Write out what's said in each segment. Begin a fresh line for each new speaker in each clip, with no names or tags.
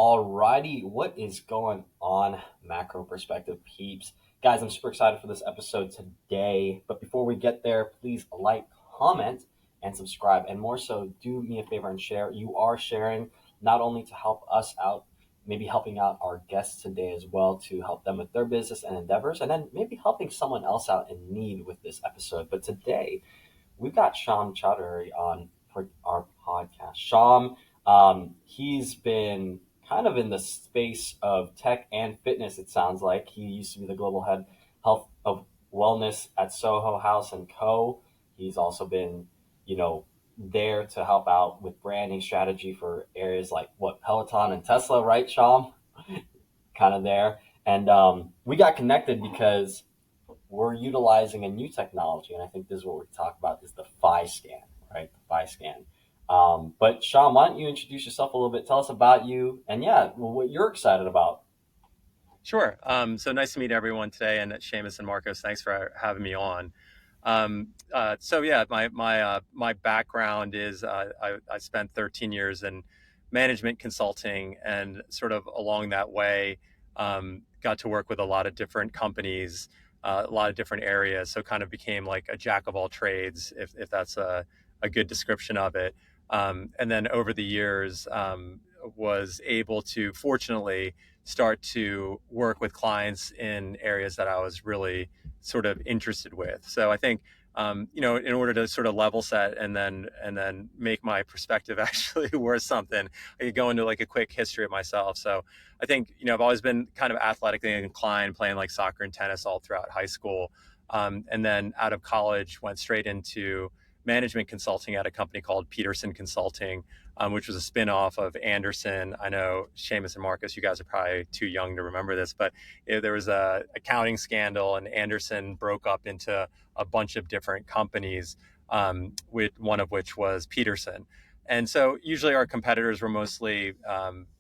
Alrighty, what is going on, macro perspective peeps? Guys, I'm super excited for this episode today. But before we get there, please like, comment, and subscribe. And more so, do me a favor and share. You are sharing not only to help us out, maybe helping out our guests today as well to help them with their business and endeavors, and then maybe helping someone else out in need with this episode. But today, we've got Shom Chowdhury on for our podcast. Shom, he's been kind of in the space of tech and fitness, it sounds like. He used to be the global head health of wellness at Soho House and Co. He's also been, you know, there to help out with branding strategy for areas like what Peloton and Tesla, right, Shom? Kind of there. And we got connected because we're utilizing a new technology, and I think this is what we talk about is the Phi scan, right? The Phi scan. But Sean, why don't you introduce yourself a little bit? Tell us about you, and yeah, what you're excited about.
Sure. So nice to meet everyone today, and Seamus and Marcos, thanks for having me on. So yeah, my background is I spent 13 years in management consulting, and sort of along that way, got to work with a lot of different companies, a lot of different areas. So kind of became like a jack of all trades, if that's a good description of it. And then over the years, was able to fortunately start to work with clients in areas that I was really sort of interested with. So I think, in order to sort of level set and then make my perspective actually worth something, I could go into like a quick history of myself. So I think, I've always been kind of athletically inclined, playing like soccer and tennis all throughout high school. And then out of college, went straight into management consulting at a company called Peterson Consulting, which was a spin-off of Anderson. I know Seamus and Marcus, you guys are probably too young to remember this, but there was a accounting scandal, and Anderson broke up into a bunch of different companies, with one of which was Peterson. And so usually our competitors were mostly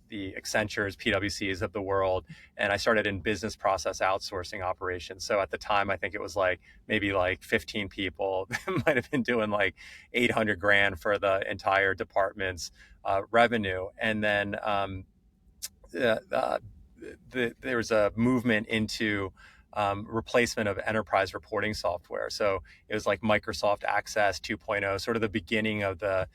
the Accentures, PwCs of the world. And I started in business process outsourcing operations. So at the time, I think it was like maybe like 15 people might have been doing like 800 grand for the entire department's revenue. And then uh, uh, there was a movement into replacement of enterprise reporting software. So it was like Microsoft Access 2.0, sort of the beginning of the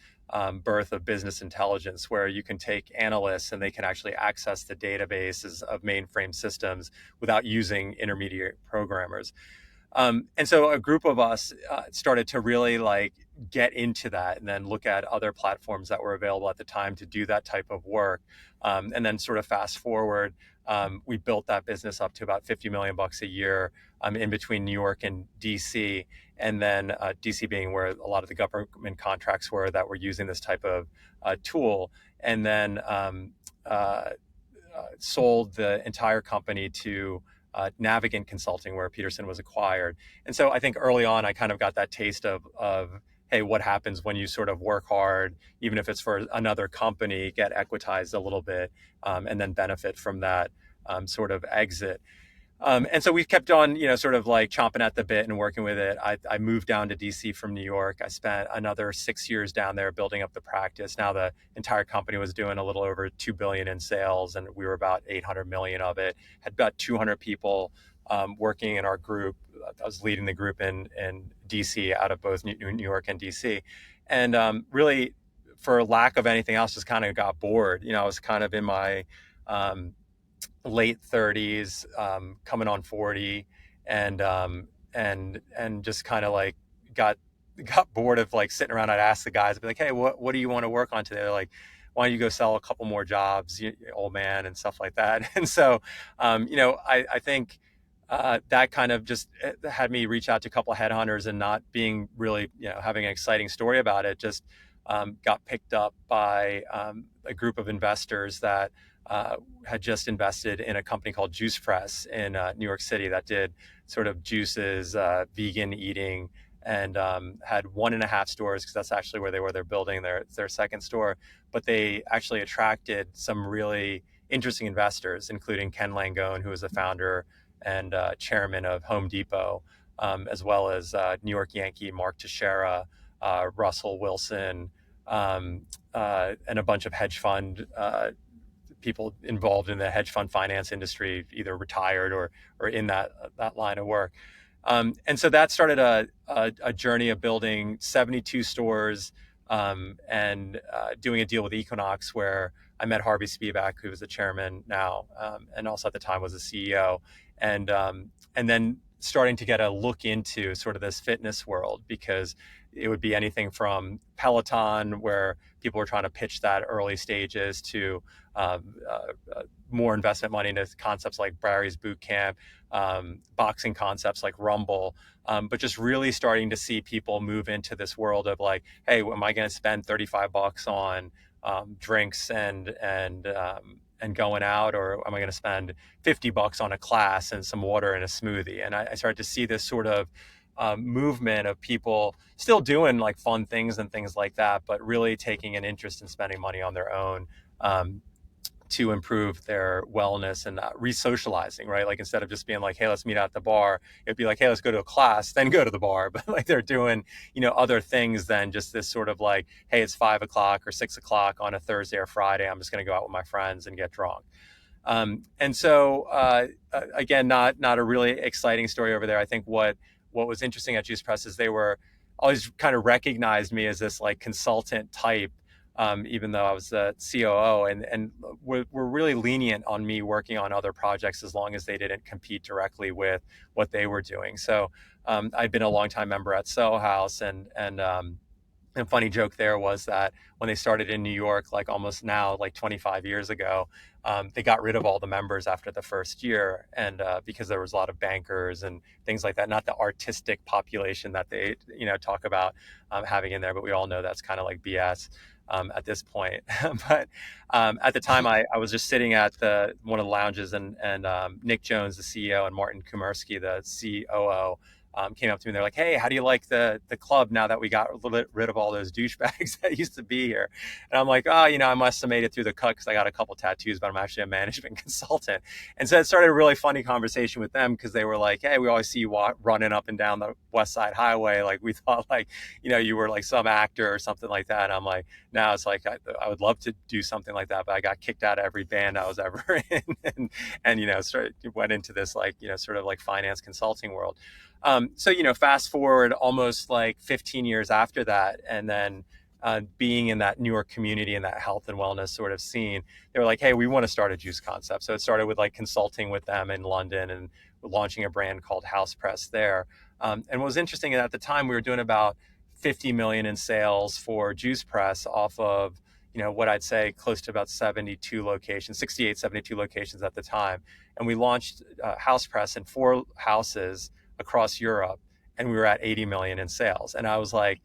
birth of business intelligence, where you can take analysts and they can actually access the databases of mainframe systems without using intermediate programmers. And so a group of us started to really like get into that, and then look at other platforms that were available at the time to do that type of work. And then sort of fast forward, we built that business up to about 50 million bucks a year, in between New York and DC. And then DC being where a lot of the government contracts were that were using this type of tool. And then sold the entire company to Navigant Consulting, where Peterson was acquired. And so I think early on, I kind of got that taste of hey, what happens when you sort of work hard, even if it's for another company, get equitized a little bit, and then benefit from that sort of exit. And so we've kept on, sort of like chomping at the bit and working with it. I moved down to DC from New York. I spent another 6 years down there building up the practice. Now the entire company was doing a little over 2 billion in sales, and we were about 800 million of it. Had about 200 people working in our group. I was leading the group in DC, out of both New York and DC. And really, for lack of anything else, just kind of got bored. I was kind of in my um, late 30s, coming on 40, and just kind of like got bored of like sitting around. I'd ask the guys, I'd be like, hey, what do you want to work on today? They're like, why don't you go sell a couple more jobs, old man, and stuff like that. And so I think that kind of just had me reach out to a couple of headhunters, and not being really having an exciting story about it, just got picked up by a group of investors that had just invested in a company called Juice Press in New York City that did sort of juices, vegan eating, and had 1.5 stores, because that's actually where they were. They're building their second store, but they actually attracted some really interesting investors, including Ken Langone, who was the founder and chairman of Home Depot, as well as New York Yankee Mark Teixeira, Russell Wilson, and a bunch of hedge fund people involved in the hedge fund finance industry, either retired or in that line of work. And so that started a journey of building 72 stores, and doing a deal with Equinox where I met Harvey Spivak, who is the chairman now, and also at the time was the CEO, and then starting to get a look into sort of this fitness world, because it would be anything from Peloton, where people were trying to pitch that early stages, to more investment money into concepts like Barry's Boot Camp, boxing concepts like Rumble, but just really starting to see people move into this world of like, hey, am I going to spend $35 on drinks and going out, or am I going to spend $50 on a class and some water and a smoothie? And I started to see this sort of movement of people still doing like fun things and things like that, but really taking an interest in spending money on their own, to improve their wellness and re-socializing, right? Like instead of just being like, hey, let's meet at the bar, it'd be like, hey, let's go to a class, then go to the bar. But like they're doing, other things than just this sort of like, hey, it's 5 o'clock or 6 o'clock on a Thursday or Friday, I'm just going to go out with my friends and get drunk. And so again, not a really exciting story over there. I think what was interesting at Juice Press is they were always kind of recognized me as this like consultant type, even though I was the COO, and were really lenient on me working on other projects as long as they didn't compete directly with what they were doing. So I'd been a longtime member at Soho House, and a funny joke there was that when they started in New York, like almost now, like 25 years ago, they got rid of all the members after the first year, and because there was a lot of bankers and things like that, not the artistic population that they talk about having in there, but we all know that's kind of like BS. At this point. But at the time, I was just sitting at one of the lounges, and Nick Jones, the CEO, and Martin Kumersky, the COO, came up to me. They're like, hey, how do you like the club now that we got rid of all those douchebags that used to be here? And I'm like, oh, I must have made it through the cut because I got a couple tattoos, but I'm actually a management consultant. And so it started a really funny conversation with them, because they were like, hey, we always see you running up and down the West Side Highway. Like we thought like, you were like some actor or something like that. And I'm like, now it's like, I would love to do something like that, but I got kicked out of every band I was ever in, and went into this like, sort of like finance consulting world. So, fast forward almost like 15 years after that, and then being in that New York community and that health and wellness sort of scene, they were like, hey, we want to start a juice concept. So it started with like consulting with them in London and launching a brand called House Press there. And what was interesting, at the time we were doing about 50 million in sales for Juice Press off of, what I'd say close to about 72 locations, 68, 72 locations at the time. And we launched House Press in 4 houses across Europe, and we were at 80 million in sales. And I was like,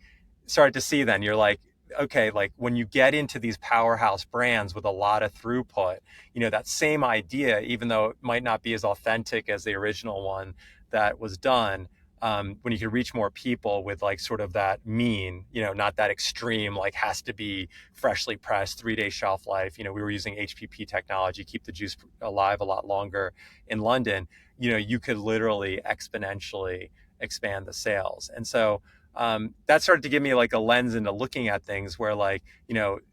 started to see then, you're like, okay, like when you get into these powerhouse brands with a lot of throughput, that same idea, even though it might not be as authentic as the original one that was done, when you can reach more people with like sort of that mean, not that extreme, like has to be freshly pressed, 3-day shelf life. We were using HPP technology, keep the juice alive a lot longer in London. You could literally exponentially expand the sales. And so that started to give me like a lens into looking at things where like,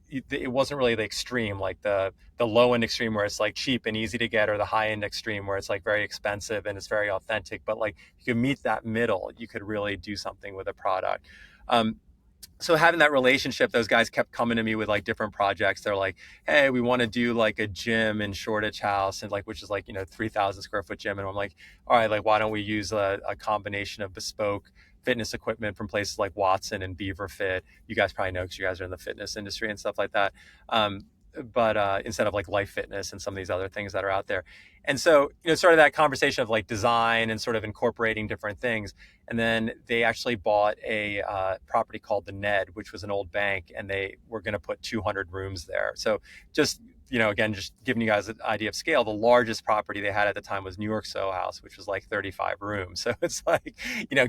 it wasn't really the extreme, like the low end extreme where it's like cheap and easy to get, or the high end extreme where it's like very expensive and it's very authentic. But like you could meet that middle, you could really do something with a product. So having that relationship, those guys kept coming to me with like different projects. They're like, hey, we want to do like a gym in Shoreditch House, and like, which is like, 3,000 square foot gym. And I'm like, all right, like, why don't we use a combination of bespoke fitness equipment from places like Watson and Beaver Fit? You guys probably know because you guys are in the fitness industry and stuff like that. But instead of like Life Fitness and some of these other things that are out there. And so, sort of that conversation of like design and sort of incorporating different things. And then they actually bought a property called the Ned, which was an old bank, and they were going to put 200 rooms there. So just, again, just giving you guys an idea of scale, the largest property they had at the time was New York Soho House, which was like 35 rooms. So it's like,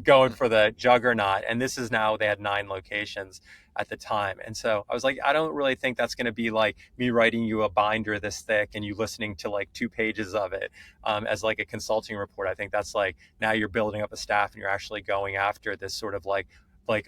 going for the juggernaut. And this is now, they had 9 locations at the time. And so I was like, I don't really think that's going to be like me writing you a binder this thick and you listening to like 2 pages of it as like a consulting report. I think that's like, now you're building up a staff and you're actually going after this sort of like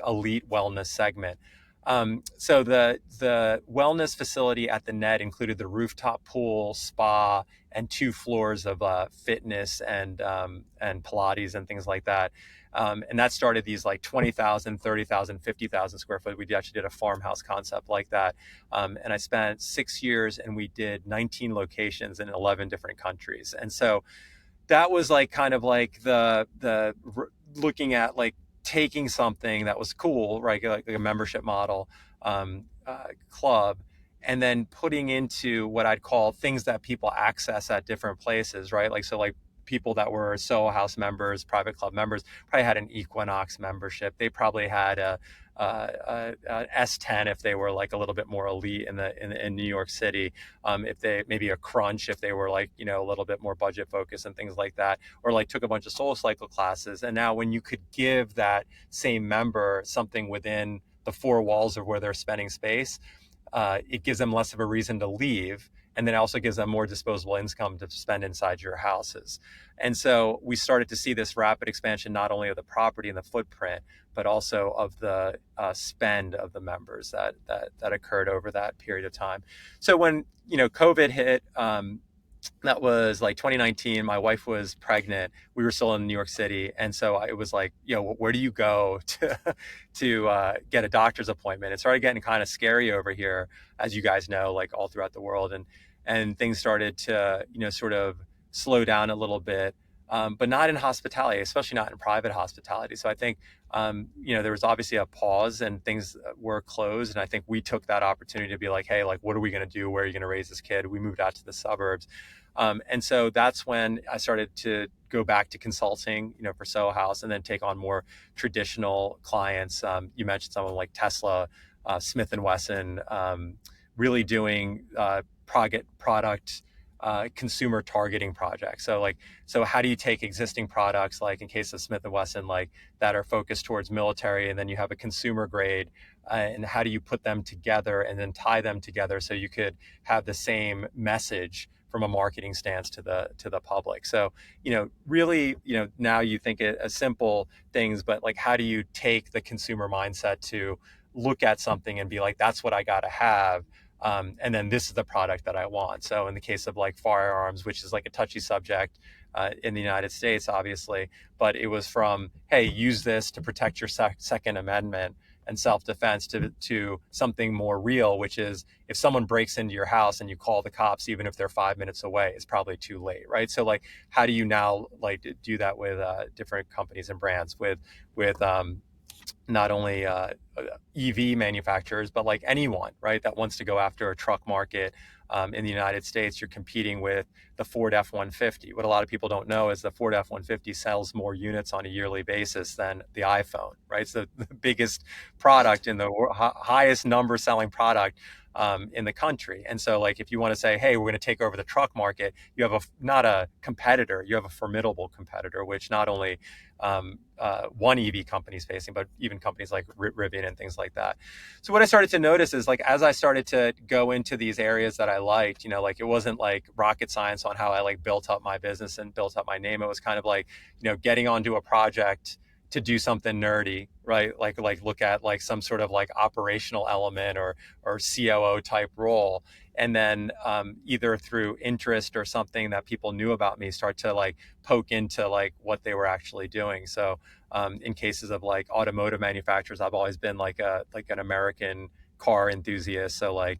elite wellness segment. So the wellness facility at the Net included the rooftop pool, spa, and 2 floors of fitness and Pilates and things like that. And that started these like 20,000, 30,000, 50,000 square foot. We actually did a farmhouse concept like that. And I spent 6 years and we did 19 locations in 11 different countries. And so that was like kind of like the looking at like taking something that was cool, right, like a membership model club, and then putting into what I'd call things that people access at different places, right? Like so, like people that were Soho House members, private club members, probably had an Equinox membership. They probably had a S10 if they were like a little bit more elite in New York City. If they maybe a Crunch if they were like a little bit more budget focused and things like that, or like took a bunch of Soul Cycle classes. And now when you could give that same member something within the 4 walls of where they're spending space, it gives them less of a reason to leave. And then it also gives them more disposable income to spend inside your houses. And so we started to see this rapid expansion, not only of the property and the footprint, but also of the spend of the members that occurred over that period of time. So when COVID hit, that was like 2019. My wife was pregnant. We were still in New York City, and so it was like, where do you go to get a doctor's appointment? It started getting kind of scary over here, as you guys know, like all throughout the world, and things started to sort of slow down a little bit, but not in hospitality, especially not in private hospitality. So I think there was obviously a pause and things were closed, and I think we took that opportunity to be like, hey, like what are we going to do? Where are you going to raise this kid? We moved out to the suburbs. And so that's when I started to go back to consulting, for Soho House, and then take on more traditional clients. You mentioned someone like Tesla, Smith and Wesson, really doing product consumer targeting projects. So how do you take existing products, like in case of Smith and Wesson, like that are focused towards military, and then you have a consumer grade, and how do you put them together and then tie them together so you could have the same message from a marketing stance to the public. So really, now you think it as simple things, but like how do you take the consumer mindset to look at something and be like, that's what I got to have. And then this is the product that I want. So in the case of like firearms, which is like a touchy subject in the United States, obviously, but it was from, hey, use this to protect your Second Amendment and self-defense, to something more real, which is if someone breaks into your house and you call the cops, even if they're 5 minutes away, it's probably too late, right? So like, how do you now like do that with different companies and brands, with not only EV manufacturers, but like anyone, right, that wants to go after a truck market in the United States? You're competing with the Ford F-150. What a lot of people don't know is the Ford F-150 sells more units on a yearly basis than the iPhone, right? It's the biggest product in the highest number selling product in the country. And so like, if you want to say, hey, we're going to take over the truck market, you have not a competitor, you have a formidable competitor, which not only one EV company is facing, but even companies like Rivian and things like that. So what I started to notice is like, as I started to go into these areas that I liked, like it wasn't like rocket science on how I like built up my business and built up my name. It was kind of like, getting onto a project to do something nerdy, right? Like look at like some sort of like operational element or COO type role. And then either through interest or something that people knew about me, start to like poke into like what they were actually doing. So in cases of like automotive manufacturers, I've always been like an American car enthusiast. So like,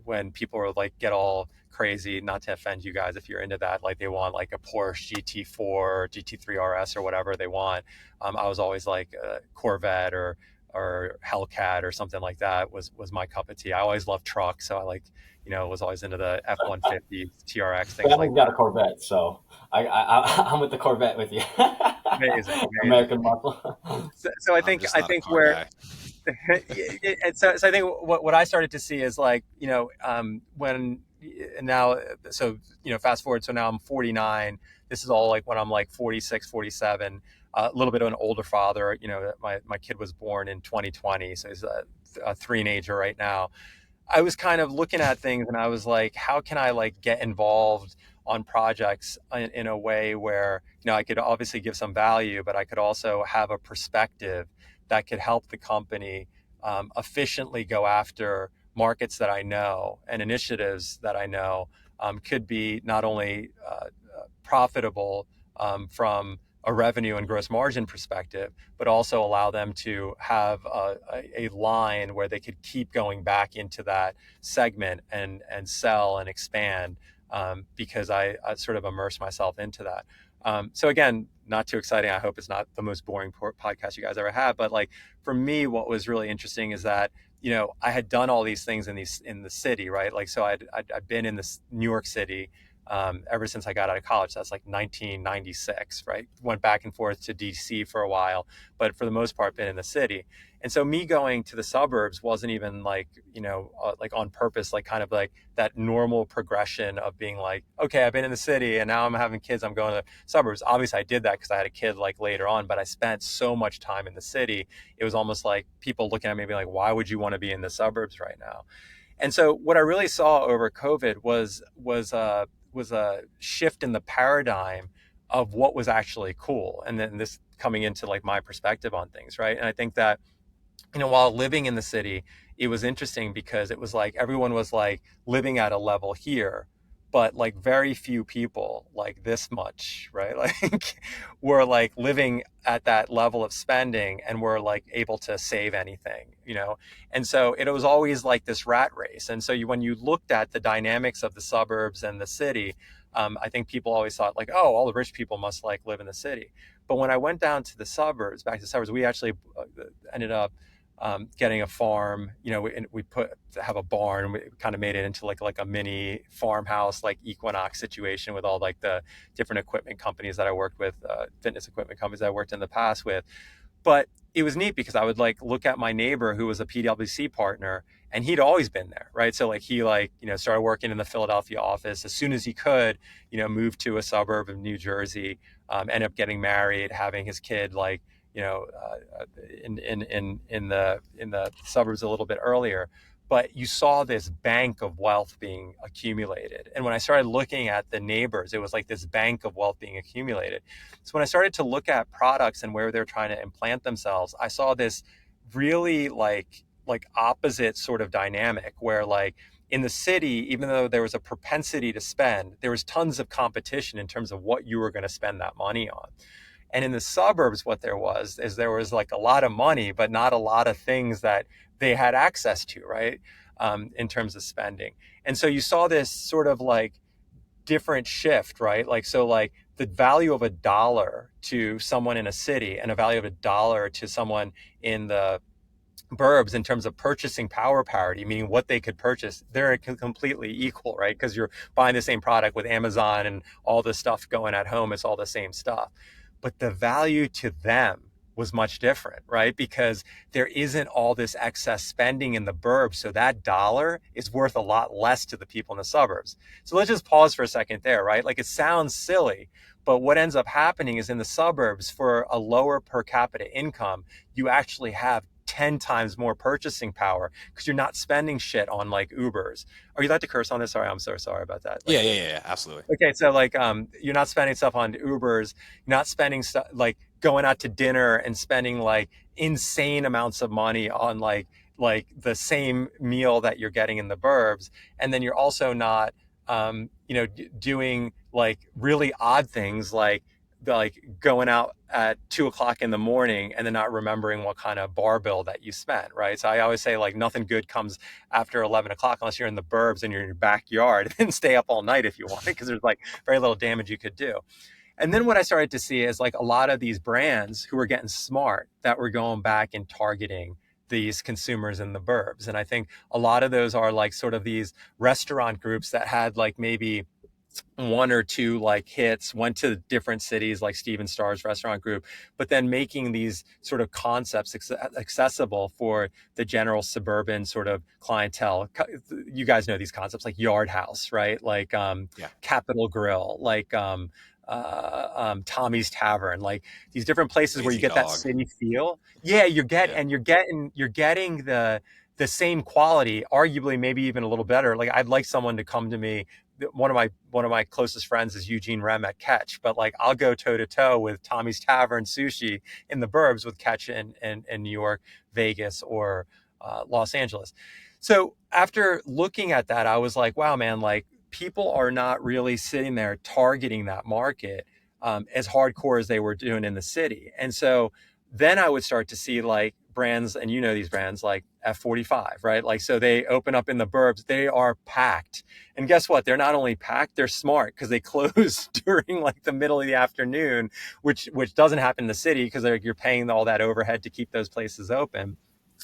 when people are like get all crazy, not to offend you guys if you're into that, like they want like a Porsche GT4, GT3 RS or whatever they want. I was always like a Corvette or Hellcat or something like that was my cup of tea. I always loved trucks, so I like was always into the F-150 TRX, things like
Family's got
that.
a Corvette, so I'm with the Corvette with you.
Amazing, amazing.
American muscle.
So
I'm just
I
not a
think
car
where
guy.
and so I think what I started to see is like when now, so fast forward, so now I'm 49. This is all like when I'm like 46, 47, a little bit of an older father. My kid was born in 2020, so he's a three-nager right now. I was kind of looking at things and I was like, how can I like get involved on projects in a way where, I could obviously give some value, but I could also have a perspective that could help the company efficiently go after markets that I know and initiatives that I know could be not only profitable from a revenue and gross margin perspective, but also allow them to have a line where they could keep going back into that segment and sell and expand, because I sort of immersed myself into that. So again, not too exciting. I hope it's not the most boring podcast you guys ever have. But like for me, what was really interesting is that I had done all these things in the city, right? Like so, I'd been in this New York City ever since I got out of college. That's like 1996, right? Went back and forth to DC for a while, but for the most part, been in the city. And so me going to the suburbs wasn't even like, like on purpose, like kind of like that normal progression of being like, okay, I've been in the city and now I'm having kids, I'm going to suburbs. Obviously I did that because I had a kid like later on, but I spent so much time in the city. It was almost like people looking at me being like, why would you want to be in the suburbs right now? And so what I really saw over COVID was a shift in the paradigm of what was actually cool. And then this coming into like my perspective on things, right? And I think that while living in the city, it was interesting because it was like everyone was like living at a level here, but like very few people like this much, right? Like were like living at that level of spending and were like able to save anything. And so it was always like this rat race. And so when you looked at the dynamics of the suburbs and the city, I think people always thought like, oh, all the rich people must like live in the city. But when I went down to the suburbs, back to the suburbs, we actually ended up getting a farm. We have a barn. We kind of made it into like a mini farmhouse, like Equinox situation with all like the different equipment companies that I worked with, fitness equipment companies that I worked in the past with. But it was neat because I would like look at my neighbor who was a PwC partner, and he'd always been there, right? So like he started working in the Philadelphia office as soon as he could, moved to a suburb of New Jersey, ended up getting married, having his kid like in the suburbs a little bit earlier. But you saw this bank of wealth being accumulated. And when I started looking at the neighbors, it was like this bank of wealth being accumulated. So when I started to look at products and where they're trying to implant themselves, I saw this really like opposite sort of dynamic where like in the city, even though there was a propensity to spend, there was tons of competition in terms of what you were going to spend that money on. And in the suburbs, what there was like a lot of money, but not a lot of things that they had access to, right? In terms of spending. And so you saw this sort of like different shift, right? Like, so like the value of $1 to someone in a city and a value of $1 to someone in the burbs in terms of purchasing power parity, meaning what they could purchase, they're completely equal, right? Because you're buying the same product with Amazon and all the stuff going at home, it's all the same stuff. But the value to them was much different, right? Because there isn't all this excess spending in the burbs. So that dollar is worth a lot less to the people in the suburbs. So let's just pause for a second there, right? Like it sounds silly, but what ends up happening is in the suburbs for a lower per capita income, you actually have 10 times more purchasing power because you're not spending shit on like Ubers. Are you allowed to curse on this? Sorry, I'm so sorry about that.
Yeah,
Like,
yeah, absolutely.
okay, so like you're not spending stuff on Ubers, you're not spending stuff like going out to dinner and spending like insane amounts of money on like the same meal that you're getting in the burbs, and then you're also not doing like really odd things like going out at 2 o'clock in the morning and then not remembering what kind of bar bill that you spent, right? So I always say like nothing good comes after 11 o'clock unless you're in the burbs and you're in your backyard and stay up all night if you want, because there's like very little damage you could do. And then what I started to see is like a lot of these brands who were getting smart that were going back and targeting these consumers in the burbs. And I think a lot of those are like sort of these restaurant groups that had like maybe one or two like hits, went to different cities like Steven Starr's restaurant group, but then making these sort of concepts accessible for the general suburban sort of clientele. You guys know these concepts like Yard House, right? Like
Yeah.
Capital Grill, like Tommy's Tavern, like these different places where you
Lazy
get that
Dog.
city feel. Yeah,
Yeah.
you're getting the same quality, arguably maybe even a little better. Like I'd like someone to come to me. One of my closest friends is Eugene Rem at Catch, but like I'll go toe to toe with Tommy's Tavern sushi in the burbs with Catch in New York, Vegas, or Los Angeles. So after looking at that, I was like, wow, man, like people are not really sitting there targeting that market as hardcore as they were doing in the city. And so then I would start to see like brands, and you know these brands like F45, right? Like, so they open up in the burbs, they are packed. And guess what? They're not only packed, they're smart because they close during like the middle of the afternoon, which doesn't happen in the city because you're paying all that overhead to keep those places open.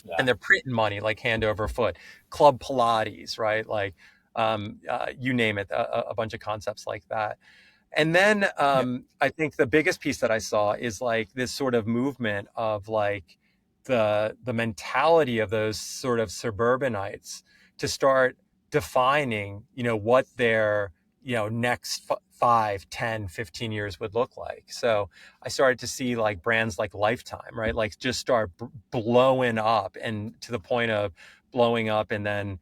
Yeah.
And they're printing money like hand over foot. Club Pilates, right? Like, you name it, a bunch of concepts like that. And then
Yeah.
I think the biggest piece that I saw is like this sort of movement of like the mentality of those sort of suburbanites to start defining, what their, next 5, 10, 15 years would look like. So I started to see like brands like Lifetime, right? Like just start blowing up, and to the point of blowing up and then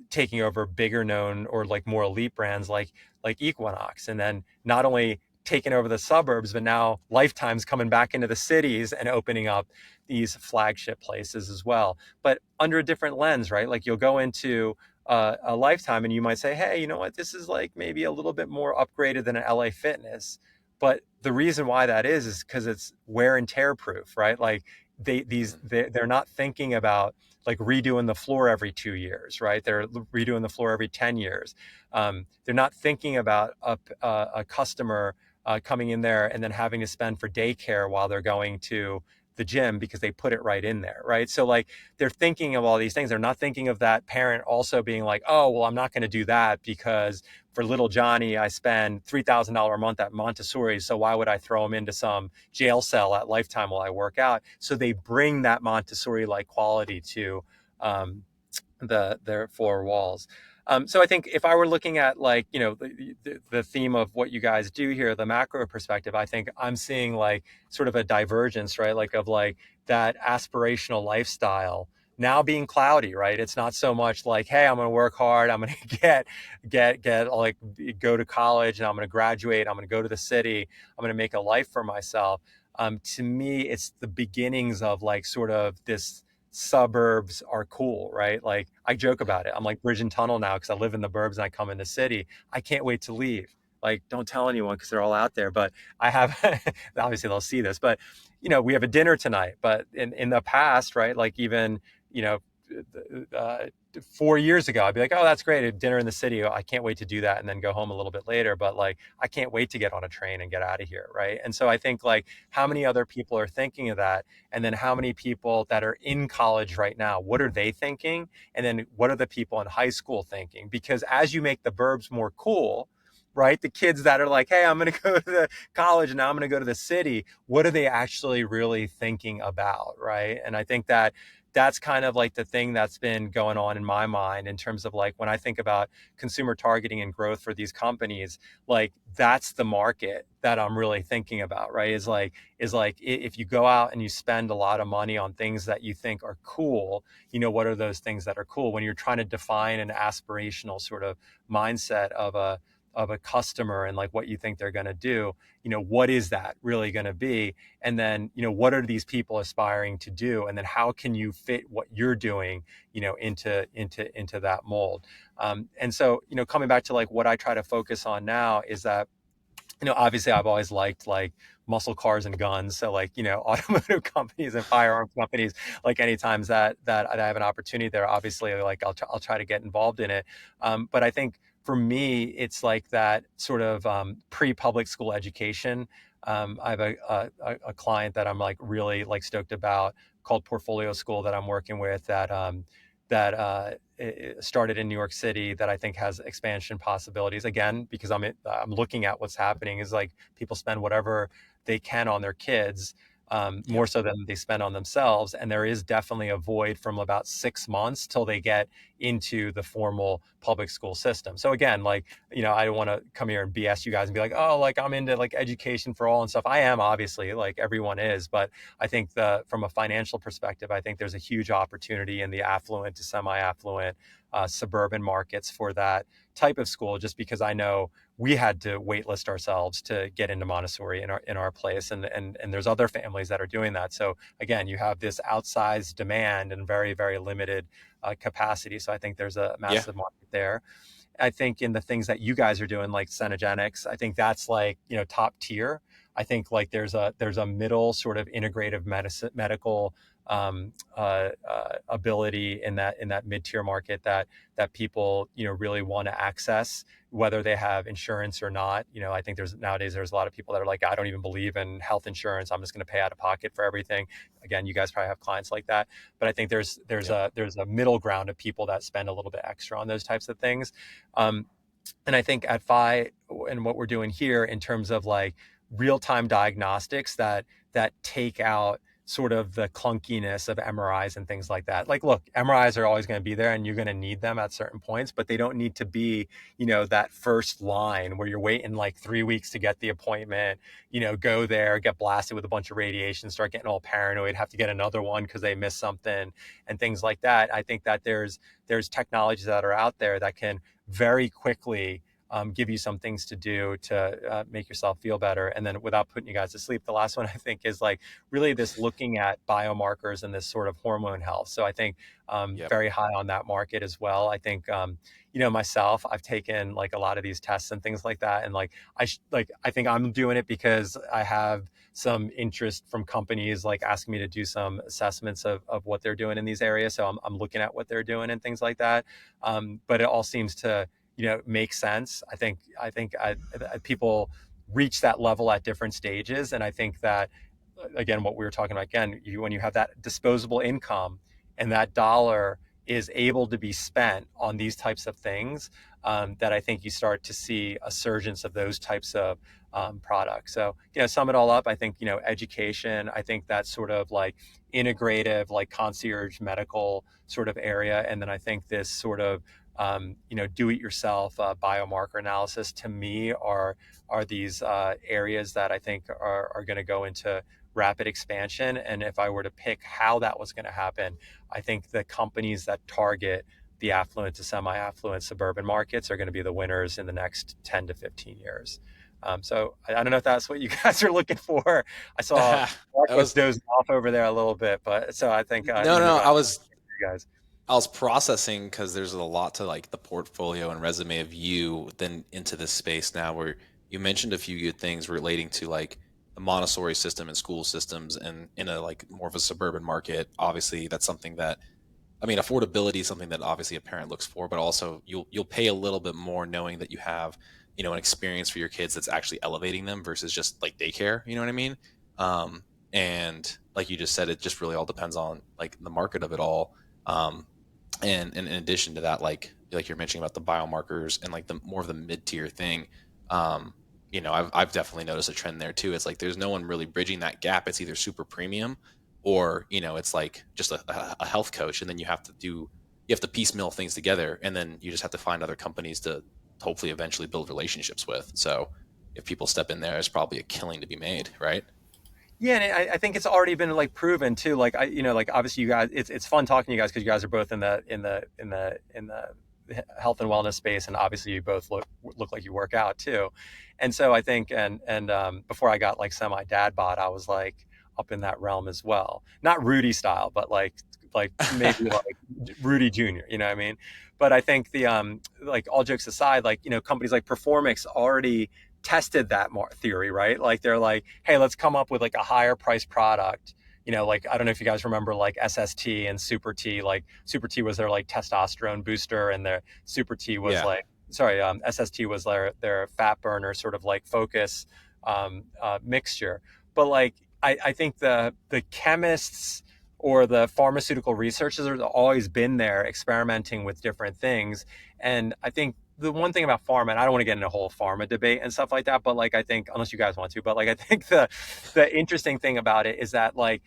taking over bigger known or like more elite brands like Equinox, and then not only taking over the suburbs, but now Lifetime's coming back into the cities and opening up these flagship places as well, but under a different lens, right? Like you'll go into a Lifetime and you might say, hey, you know what, this is like maybe a little bit more upgraded than an LA Fitness. But the reason why that is because it's wear and tear proof, right? Like they're not thinking about like redoing the floor every 2 years, right? They're redoing the floor every 10 years. They're not thinking about a customer coming in there and then having to spend for daycare while they're going to the gym because they put it right in there, right? So like they're thinking of all these things. They're not thinking of that parent also being like, oh, well, I'm not going to do that because for little Johnny, I spend $3,000 a month at Montessori. So why would I throw him into some jail cell at Lifetime while I work out? So they bring that Montessori-like quality to their four walls. So I think if I were looking at like, the theme of what you guys do here, the macro perspective, I think I'm seeing like sort of a divergence, right? Like of like that aspirational lifestyle now being cloudy, right? It's not so much like, hey, I'm going to work hard. I'm going to get like go to college and I'm going to graduate. I'm going to go to the city. I'm going to make a life for myself. To me, it's the beginnings of like sort of this suburbs are cool, right? Like I joke about it. I'm like bridge and tunnel now because I live in the burbs and I come in the city. I can't wait to leave. Like, don't tell anyone because they're all out there. But I have, obviously they'll see this, but we have a dinner tonight. But in the past, right? Like even, you know, uh, 4 years ago, I'd be like, oh, that's great. A dinner in the city. I can't wait to do that and then go home a little bit later. But like, I can't wait to get on a train and get out of here. Right. And so I think like how many other people are thinking of that? And then how many people that are in college right now, what are they thinking? And then what are the people in high school thinking? Because as you make the burbs more cool, right? The kids that are like, hey, I'm going to go to the college and now I'm going to go to the city. What are they actually really thinking about? Right. And I think that that's kind of like the thing that's been going on in my mind in terms of like when I think about consumer targeting and growth for these companies, like that's the market that I'm really thinking about, right? Is like if you go out and you spend a lot of money on things that you think are cool, what are those things that are cool when you're trying to define an aspirational sort of mindset of a customer and like what you think they're going to do, what is that really going to be? And then, what are these people aspiring to do? And then how can you fit what you're doing, into that mold? And so, coming back to like what I try to focus on now is that, obviously I've always liked like muscle cars and guns. So like, automotive companies and firearms companies, like anytime that I have an opportunity there, obviously like I'll try to get involved in it. But I think for me, it's like that sort of pre-public school education. I have a client that I'm like really like stoked about called Portfolio School that I'm working with that it started in New York City that I think has expansion possibilities. Again, because I'm looking at what's happening is like people spend whatever they can on their kids,
Yeah.
more so than they spend on themselves. And there is definitely a void from about 6 months till they get into the formal public school system. So again, like, I don't want to come here and BS you guys and be like, oh, like I'm into like education for all and stuff. I am, obviously, like everyone is, but I think from a financial perspective, I think there's a huge opportunity in the affluent to semi-affluent suburban markets for that type of school, just because I know we had to waitlist ourselves to get into Montessori in our place, and there's other families that are doing that. So again, you have this outsized demand and very, very limited capacity. So I think there's a
Yeah.
massive market there. I think in the things that you guys are doing, like Cenogenics, I think that's like, top tier. I think like there's a middle sort of integrative medicine, medical ability in that mid-tier market that people really want to access, whether they have insurance or not. I think nowadays there's a lot of people that are like, I don't even believe in health insurance, I'm just going to pay out of pocket for everything. Again, you guys probably have clients like that, but I think there's
Yep.
a middle ground of people that spend a little bit extra on those types of things. And I think at Phi and what we're doing here in terms of like real-time diagnostics that take out sort of the clunkiness of MRIs and things like that. Like, look, MRIs are always going to be there and you're going to need them at certain points, but they don't need to be, that first line where you're waiting like 3 weeks to get the appointment, go there, get blasted with a bunch of radiation, start getting all paranoid, have to get another one because they missed something and things like that. I think that there's technologies that are out there that can very quickly give you some things to do to make yourself feel better. And then without putting you guys to sleep, the last one I think is like really this looking at biomarkers and this sort of hormone health. So I think
Yep.
very high on that market as well. I think, myself, I've taken like a lot of these tests and things like that. And like, I think I'm doing it because I have some interest from companies like asking me to do some assessments of what they're doing in these areas. So I'm looking at what they're doing and things like that. But it all seems to, make sense. I think people reach that level at different stages. And I think that, again, what we were talking about, again, when you have that disposable income and that dollar is able to be spent on these types of things, that I think you start to see a surgence of those types of products. So, sum it all up, I think, education, I think that's sort of like integrative, like concierge medical sort of area. And then I think this sort of, do-it-yourself biomarker analysis to me are these areas that I think are going to go into rapid expansion. And if I were to pick how that was going to happen, I think the companies that target the affluent to semi-affluent suburban markets are going to be the winners in the next 10 to 15 years. So I don't know if that's what you guys are looking for. I saw
That
Mark was
was
dozing off over there a little bit, but so I think
no, no.
maybe
I was
you guys.
I was processing because there's a lot to like the portfolio and resume of you then into this space now where you mentioned a few good things relating to like the Montessori system and school systems and in a like more of a suburban market. Obviously, that's something that I mean, affordability is something that obviously a parent looks for, but also you'll pay a little bit more knowing that you have, an experience for your kids that's actually elevating them versus just like daycare. You know what I mean? And like you just said, it just really all depends on like the market of it all. Um, and in addition to that, like you're mentioning about the biomarkers and like the more of the mid tier thing, I've definitely noticed a trend there too. It's like there's no one really bridging that gap. It's either super premium or it's like just a health coach, and then you have to piecemeal things together, and then you just have to find other companies to hopefully eventually build relationships with. So if people step in there, there's probably a killing to be made, right?
Yeah, and I think it's already been like proven too. Like like obviously you guys, it's fun talking to you guys because you guys are both in the health and wellness space, and obviously you both look like you work out too. And so I think before I got like semi dad bod, I was like up in that realm as well. Not Rudy style, but like maybe like Rudy Jr. You know what I mean? But I think the like all jokes aside, like companies like Performix already tested that more theory, right? Like they're like, hey, let's come up with like a higher price product. Like I don't know if you guys remember like SST and Super T. Like Super T was their like testosterone booster, and their Super T was
Yeah.
like SST was their fat burner sort of like focus mixture. But like I think the chemists or the pharmaceutical researchers have always been there experimenting with different things. And I think the one thing about pharma, and I don't want to get into a whole pharma debate and stuff like that, but like I think, unless you guys want to, but like I think the interesting thing about it is that like,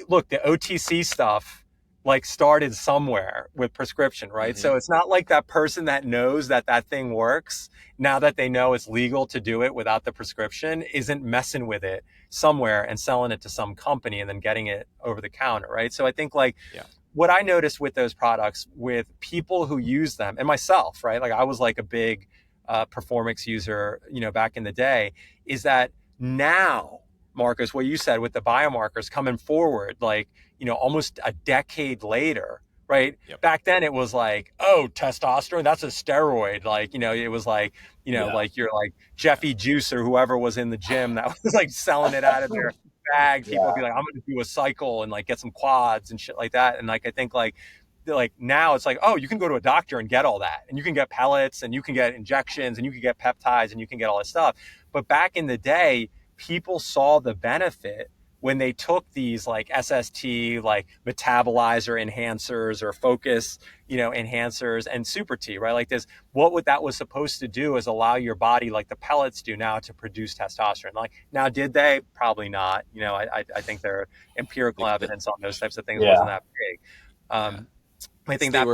look, the OTC stuff like started somewhere with prescription, right?
Hmm.
So it's not like that person that knows that that thing works, now that they know it's legal to do it without the prescription, isn't messing with it somewhere and selling it to some company and then getting it over the counter, right? So I think like
Yeah.
what I noticed with those products, with people who use them, and myself, right? Like I was like a big Performix user, back in the day, is that now, Marcus, what you said with the biomarkers coming forward, like, almost a decade later, right?
Yep.
Back then it was like, oh, testosterone, that's a steroid. Like, it was like, like you're like Jeffy Juice or whoever was in the gym that was like selling it out of their bag. People would be like, I'm going to do a cycle and like get some quads and shit like that. And like, I think like now it's like, oh, you can go to a doctor and get all that, and you can get pellets and you can get injections and you can get peptides and you can get all this stuff. But back in the day, people saw the benefit when they took these like SST, like metabolizer enhancers or focus, enhancers, and super T, right? Like this, that was supposed to do is allow your body, like the pellets do now, to produce testosterone. Like now, did they? Probably not. I think their empirical evidence on those types of things wasn't that big. I think
they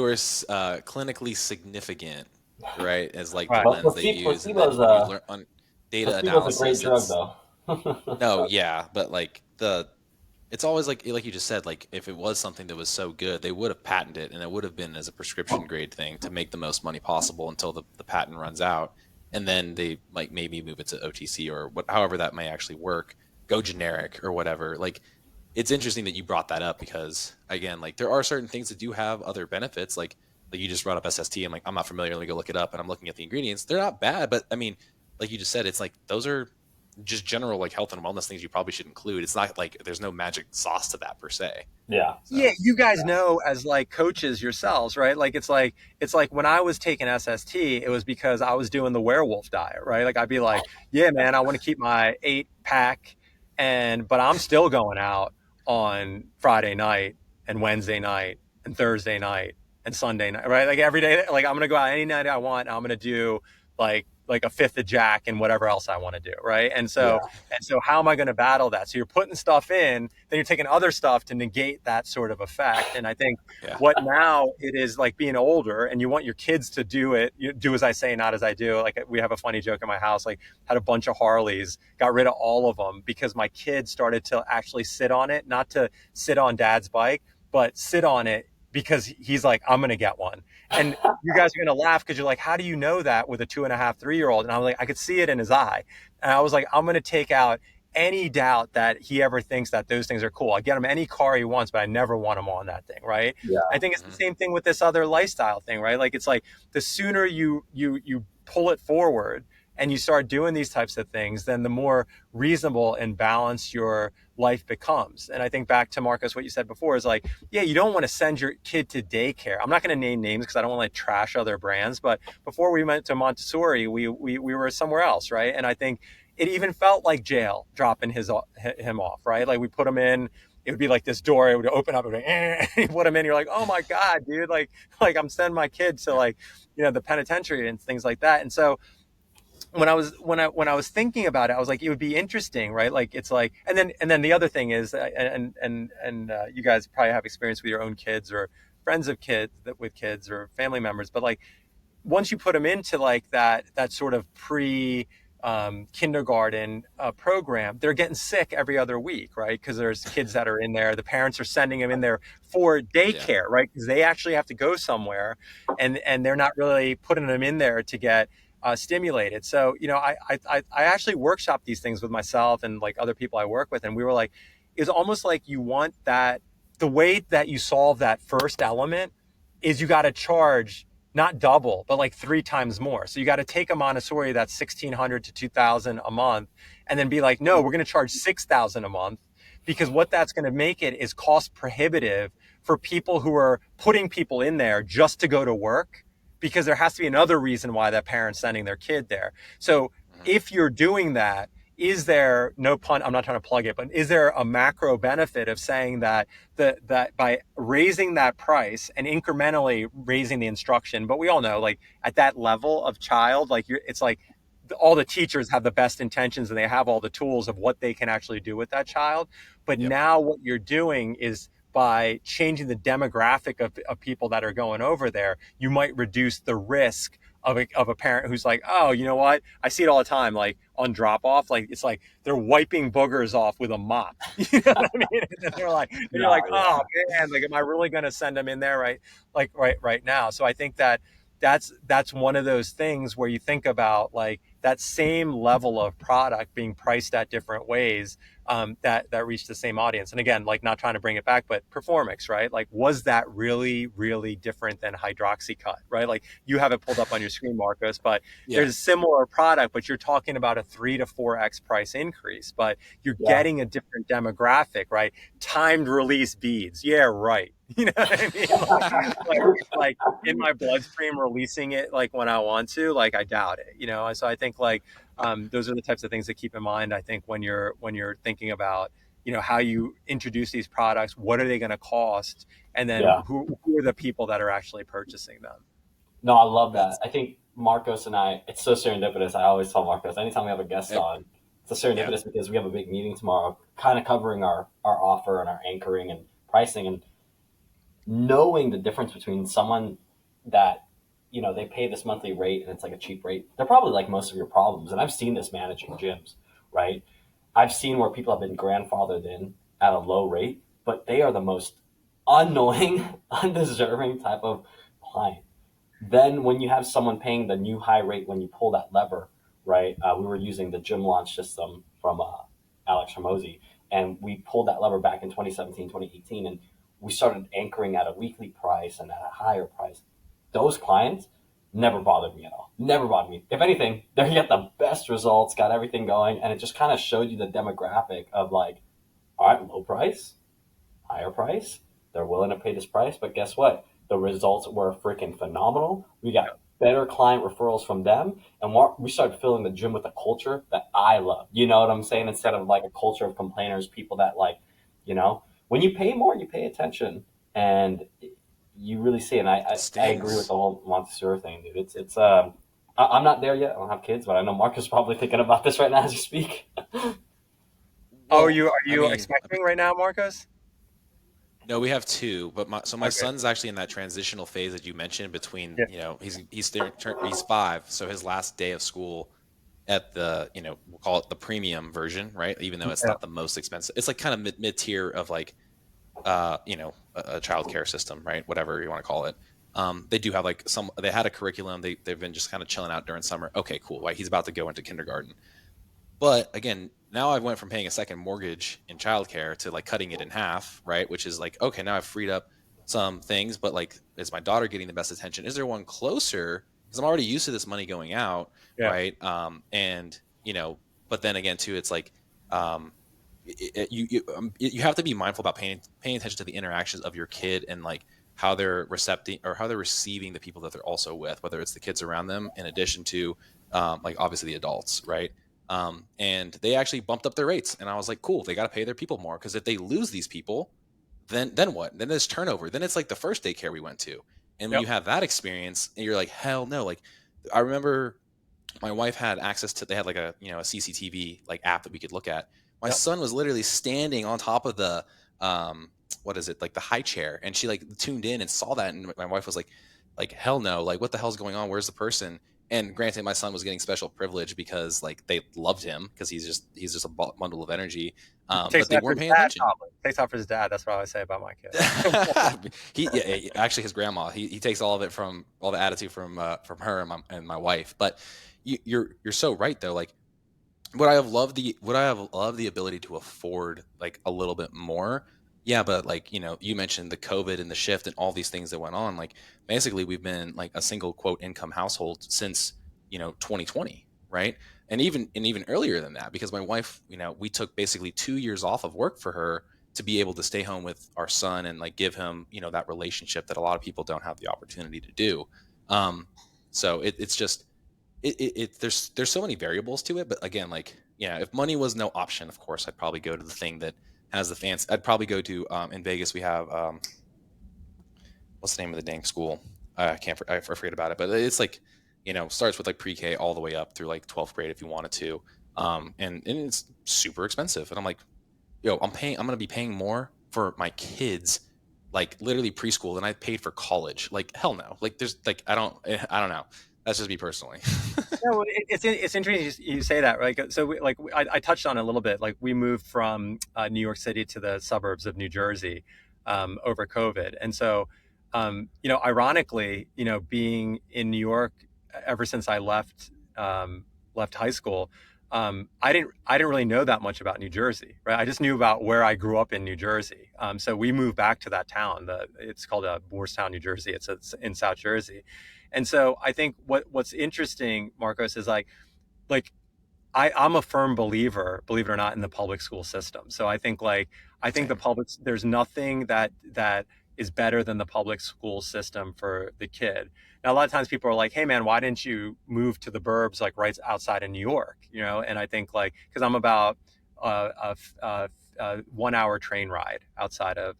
were clinically significant, right? As like the lens they use, and then you learn on data analysis.
A great drug, though.
No, yeah, but like it's always like you just said, like if it was something that was so good, they would have patented it, and it would have been as a prescription grade thing to make the most money possible until the patent runs out, and then they like maybe move it to OTC or however that may actually work, go generic or whatever. Like it's interesting that you brought that up because again, like there are certain things that do have other benefits, like you just brought up SST. I'm like, I'm not familiar. Let me go look it up, and I'm looking at the ingredients. They're not bad, but I mean, like you just said, it's like those are just general like health and wellness things you probably should include. It's not like there's no magic sauce to that per se.
Yeah.
So, yeah, you guys know as like coaches yourselves, right? Like it's like when I was taking SST, it was because I was doing the werewolf diet, right? Like I'd be like, yeah, man, I want to keep my 8-pack, but I'm still going out on Friday night and Wednesday night and Thursday night and Sunday night, right? Like every day, like I'm going to go out any night I want. I'm going to do like a fifth of Jack and whatever else I want to do, right? And so how am I going to battle that? So you're putting stuff in, then you're taking other stuff to negate that sort of effect. And I think what now it is like being older and you want your kids to do it, you do as I say, not as I do. Like we have a funny joke in my house, like had a bunch of Harleys, got rid of all of them because my kids started to actually sit on it, not to sit on dad's bike, but sit on it because he's like, I'm going to get one. And you guys are going to laugh because you're like, how do you know that with a 2.5, 3-year-old? And I'm like, I could see it in his eye. And I was like, I'm going to take out any doubt that he ever thinks that those things are cool. I get him any car he wants, but I never want him on that thing, right?
Yeah.
I think it's the same thing with this other lifestyle thing, right? Like it's like the sooner you pull it forward and you start doing these types of things, then the more reasonable and balanced your life becomes. And I think back to Marcus, what you said before is like, yeah, you don't want to send your kid to daycare. I'm not going to name names because I don't want to like trash other brands. But before we went to Montessori, we were somewhere else, right? And I think it even felt like jail dropping him off, right? Like we put him in. It would be like this door. It would open up. It would be, you put him in. You're like, oh my god, dude! Like I'm sending my kid to like the penitentiary and things like that. And so when I was thinking about it, I was like, it would be interesting, right? Like it's like, and then the other thing is, and you guys probably have experience with your own kids or friends of kids with kids or family members, but like once you put them into like that sort of pre kindergarten program, they're getting sick every other week, right? Because there's kids that are in there. The parents are sending them in there for daycare, right? Because they actually have to go somewhere, and they're not really putting them in there to get stimulated. So, I actually workshop these things with myself and like other people I work with. And we were like, it's almost like you want that, the way that you solve that first element is you got to charge not double, but like 3 times more. So you got to take a Montessori that's $1,600 to $2,000 a month and then be like, no, we're going to charge $6,000 a month, because what that's going to make it is cost prohibitive for people who are putting people in there just to go to work, because there has to be another reason why that parent's sending their kid there. So if you're doing that, is there, no pun, I'm not trying to plug it, but is there a macro benefit of saying that by raising that price and incrementally raising the instruction, but we all know like at that level of child, like it's like all the teachers have the best intentions and they have all the tools of what they can actually do with that child. But now what you're doing is, by changing the demographic of people that are going over there, you might reduce the risk of a parent who's like, oh, you know what? I see it all the time, like on drop off, like it's like they're wiping boogers off with a mop. You know what I mean? And they're like, and you're
No,
like, oh
yeah,
man, like, am I really going to send them in there right now? So I think that's one of those things where you think about like that same level of product being priced at different ways, that reach the same audience. And again, like not trying to bring it back, but Performix, right? Like, was that really, really different than Hydroxycut, right? Like you have it pulled up on your screen, Marcos, but
Yeah.
there's a similar product, but you're talking about a 3 to 4x price increase, but you're
yeah.
getting a different demographic, right? Timed release beads. Yeah, right. You know what I mean? Like in my bloodstream releasing it like when I want to, like I doubt it, you know? So I think like, those are the types of things to keep in mind. I think when you're thinking about, how you introduce these products, what are they going to cost, and then
Yeah.
who are the people that are actually purchasing them.
No, I love that.
That's
I think Marcos and I, it's so serendipitous. I always tell Marcos, anytime we have a guest
eh,
on, it's so
yeah.
serendipitous because we have a big meeting tomorrow, kind of covering our offer and our anchoring and pricing, and knowing the difference between someone that, they pay this monthly rate and it's like a cheap rate. They're probably like most of your problems. And I've seen this managing gyms, right? I've seen where people have been grandfathered in at a low rate, but they are the most annoying, undeserving type of client. Then when you have someone paying the new high rate when you pull that lever, right? We were using the gym launch system from Alex Ramosi, and we pulled that lever back in 2017, 2018, and we started anchoring at a weekly price and at a higher price. Those clients never bothered me at all. Never bothered me. If anything, they get the best results, got everything going, and it just kind of showed you the demographic of like, all right, low price, higher price. They're willing to pay this price, but guess what? The results were freaking phenomenal. We got better client referrals from them, and we started filling the gym with a culture that I love. You know what I'm saying? Instead of like a culture of complainers, people that like, when you pay more, you pay attention, and you really see. And
It
I agree with
stings.
the whole Montessori thing, dude. It's I'm not there yet. I don't have kids, but I know Marcus is probably thinking about this right now as you speak.
Oh, are
Well,
you are
I
you
mean,
expecting right now, Marcos?
no, we have two, but my
Okay.
son's actually in that transitional phase that you mentioned between,
Yeah.
he's 5, so his last day of school at the, we'll call it the premium version, right? Even though it's
Yeah.
not the most expensive. It's like kind of mid tier of like a child care system, right? Whatever you want to call it. They do have like they had a curriculum. They've been just kind of chilling out during summer. Okay, cool. Right. He's about to go into kindergarten. But again, now I went from paying a second mortgage in childcare to like cutting it in half, right? Which is like, okay, now I've freed up some things, but like, is my daughter getting the best attention? Is there one closer? Because I'm already used to this money going out,
Yeah.
right? And but then again, too, it's like, um, you have to be mindful about paying attention to the interactions of your kid and like how they're recepting or how they're receiving the people that they're also with, whether it's the kids around them in addition to like obviously the adults, right? And they actually bumped up their rates, and I was like, cool, they got to pay their people more, because if they lose these people, then what? Then there's turnover. Then it's like the first daycare we went to, and when
Yep.
you have that experience, and you're like, hell no. Like I remember my wife had access to, they had like a CCTV like app that we could look at. My
Yep.
son was literally standing on top of the what is it, like the high chair, and she like tuned in and saw that, and my wife was like hell no, like what the hell's going on, where's the person? And granted, my son was getting special privilege because like they loved him because he's just a bundle of energy,
Takes
but they
after
weren't
his
paying
dad,
attention.
probably. Takes after his dad. That's what I always say about my kid.
Actually his grandma, he takes all of it, from all the attitude from her and my wife. But you're so right though. Like would I have loved the ability to afford like a little bit more. Yeah, but like you mentioned the COVID and the shift and all these things that went on. Like basically we've been like a single quote income household since 2020, right? And even earlier than that, because my wife, we took basically 2 years off of work for her to be able to stay home with our son and like give him that relationship that a lot of people don't have the opportunity to do. um so it's just there's so many variables to it. But again, like, if money was no option, of course I'd probably go to the thing that has the fans. I'd probably go to in Vegas we have what's the name of the dang school? I forget about it, but it's like starts with like pre-K all the way up through like 12th grade if you wanted to. And it's super expensive, and I'm like, I'm gonna be paying more for my kids, like literally preschool, than I paid for college. Like hell no. Like there's like I don't know. That's just me personally.
No, it's interesting you say that, right? So I touched on it a little bit. Like we moved from New York City to the suburbs of New Jersey over COVID, and so ironically, being in New York ever since I left high school, I didn't really know that much about New Jersey, right? I just knew about where I grew up in New Jersey. So we moved back to that town. It's called Moorestown, New Jersey. It's in South Jersey. And so I think what's interesting, Marcos, is like I'm a firm believer, believe it or not, in the public school system. So I think
Same.
there's nothing that is better than the public school system for the kid. Now a lot of times people are like, hey man, why didn't you move to the burbs like right outside of New York? And I think like because I'm about a 1 hour train ride outside of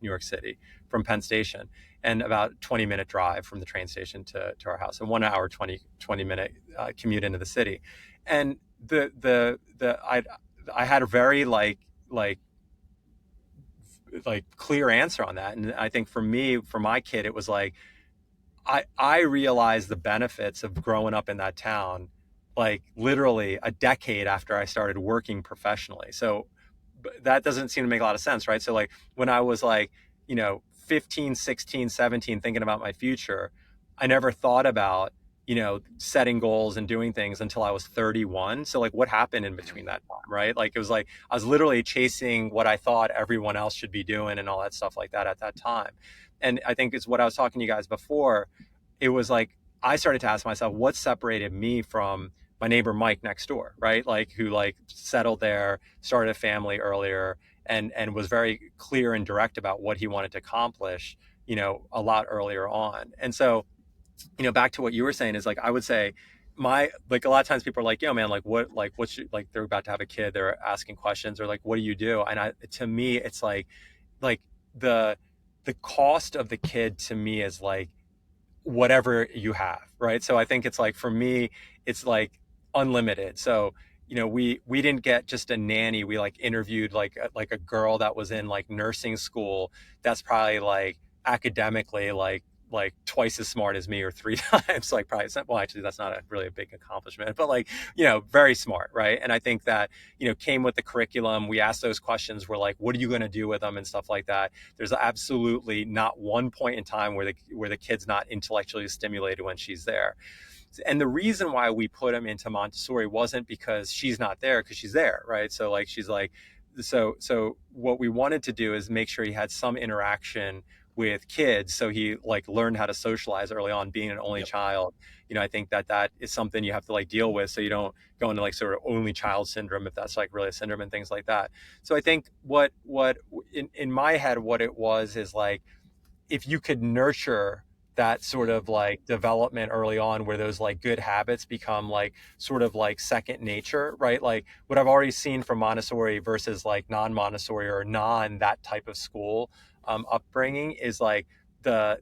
New York City from Penn Station, and about 20-minute drive from the train station to our house, and 1 hour 20 minute commute into the city. And I had a very like clear answer on that. And I think for me, for my kid, it was like I realized the benefits of growing up in that town, like literally a decade after I started working professionally. So that doesn't seem to make a lot of sense, right? So like when I was like, 15, 16, 17, thinking about my future, I never thought about, setting goals and doing things until I was 31. So like what happened in
Mhm.
between that time, right? Like it was like I was literally chasing what I thought everyone else should be doing and all that stuff like that at that time. And I think it's what I was talking to you guys before. It was like I started to ask myself what separated me from my neighbor Mike next door, right? Like who like settled there, started a family earlier, and was very clear and direct about what he wanted to accomplish, a lot earlier on. And so, back to what you were saying is like I would say my like a lot of times people are like, yo man, what's your, like they're about to have a kid, they're asking questions or like what do you do? And to me it's like the the cost of the kid to me is like whatever you have, right? So I think it's like for me, it's like unlimited. So we didn't get just a nanny. We like interviewed like a girl that was in like nursing school. That's probably like academically like twice as smart as me or three times like probably well actually that's not a really a big accomplishment but like very smart, right? And I think that came with the curriculum. We asked those questions. We're like, what are you going to do with them and stuff like that. There's absolutely not one point in time where the kid's not intellectually stimulated when she's there. And the reason why we put him into Montessori wasn't because she's not there, because she's there, right? So like she's like so what we wanted to do is make sure he had some interaction with kids, so he like learned how to socialize early on. Being an only
Yep.
child, I think that is something you have to like deal with, so you don't go into like sort of only child syndrome, if that's like really a syndrome, and things like that. So I think what in my head what it was is like if you could nurture that sort
Mm.
of like development early on where those like good habits become like sort of like second nature, right? Like what I've already seen from Montessori versus like non-Montessori or non that type of school upbringing is like the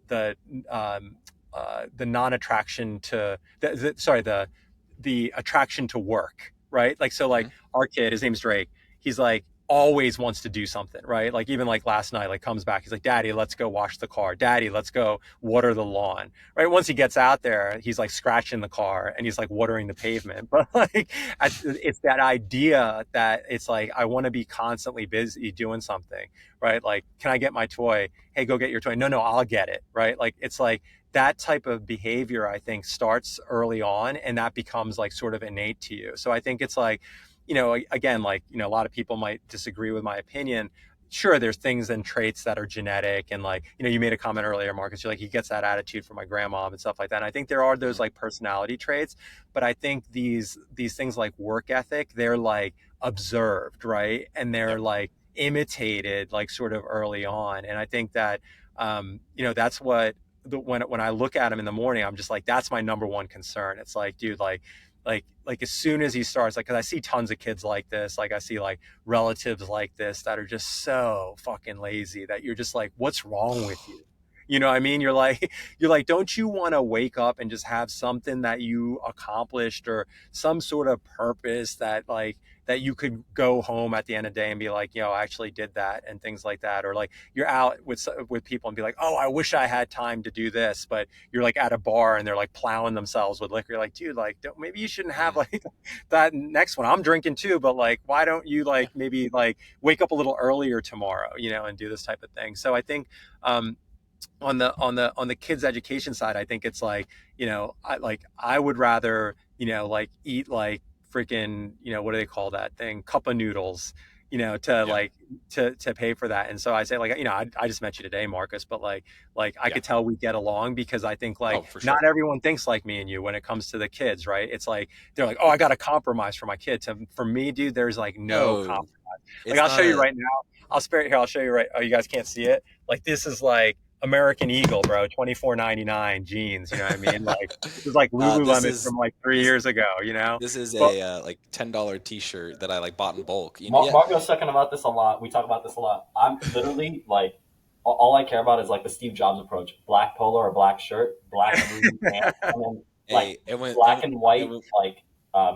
the non-attraction to the attraction to work, right? Like so like
Mhm.
our kid, his name's Drake, he's like always wants to do something, right? Like even like last night, like comes back, he's like, Daddy, let's go wash the car. Daddy, let's go water the lawn. Right? Once he gets out there, he's like scratching the car and he's like watering the pavement. But like it's that idea that it's like I want to be constantly busy doing something, right? Like, can I get my toy? Hey, go get your toy. No, no, I'll get it. Right? Like it's like that type of behavior I think starts early on and that becomes like sort of innate to you. So I think it's like again, like, a lot of people might disagree with my opinion. Sure, there's things and traits that are genetic. And like, you made a comment earlier, Marcus, you're like, he gets that attitude from my grandma and stuff like that. And I think there are those
Mhm.
like personality traits, but I think these things like work ethic, they're like observed, right? And they're
Yep.
like imitated like sort of early on. And I think that, that's what, when I look at him in the morning, I'm just like, that's my number one concern. It's like, dude, like as soon as he starts, like, because I see tons of kids like this, like I see like relatives like this that are just so fucking lazy that you're just like, what's wrong with you? You know what I mean? You're like, don't you want to wake up and just have something that you accomplished or some sort of purpose that you could go home at the end of the day and be like, I actually did that and things like that. Or like you're out with people and be like, oh, I wish I had time to do this, but you're like at a bar and they're like plowing themselves with liquor. You're like, dude, like maybe you shouldn't have like that next one. I'm drinking too, but like, why don't you like maybe like wake up a little earlier tomorrow, and do this type of thing. So I think, on the kids education side, I think it's like, I would rather, like eat like freaking, what do they call that thing? Cup of noodles, to
Yeah.
like to pay for that. And so I say like, I just met you today, Marcus, but like I
Yeah.
could tell we get along because I think like
Oh, for
not
sure.
everyone thinks like me and you when it comes to the kids, right? It's like they're like, oh, I got to compromise for my kid. For me, dude, there's like no
No,
compromise. Like
it's
I'll show
not
you
a.
right now. I'll spare it here. I'll show you right. Oh, you guys can't see it. Like this is like American Eagle, bro. 24.99 jeans. You know what I mean? Like this is like
This
Lululemon
is
from like 3 years ago. You know,
this is
but
a like $10 T-shirt that I like bought in bulk. Yeah.
Marco's talking about this a lot. We talk about this a lot. I'm literally like, all I care about is like the Steve Jobs approach: black polo or black shirt, black blue pants, and then like
Hey, it went. It
black
went.
and
It
white
went.
like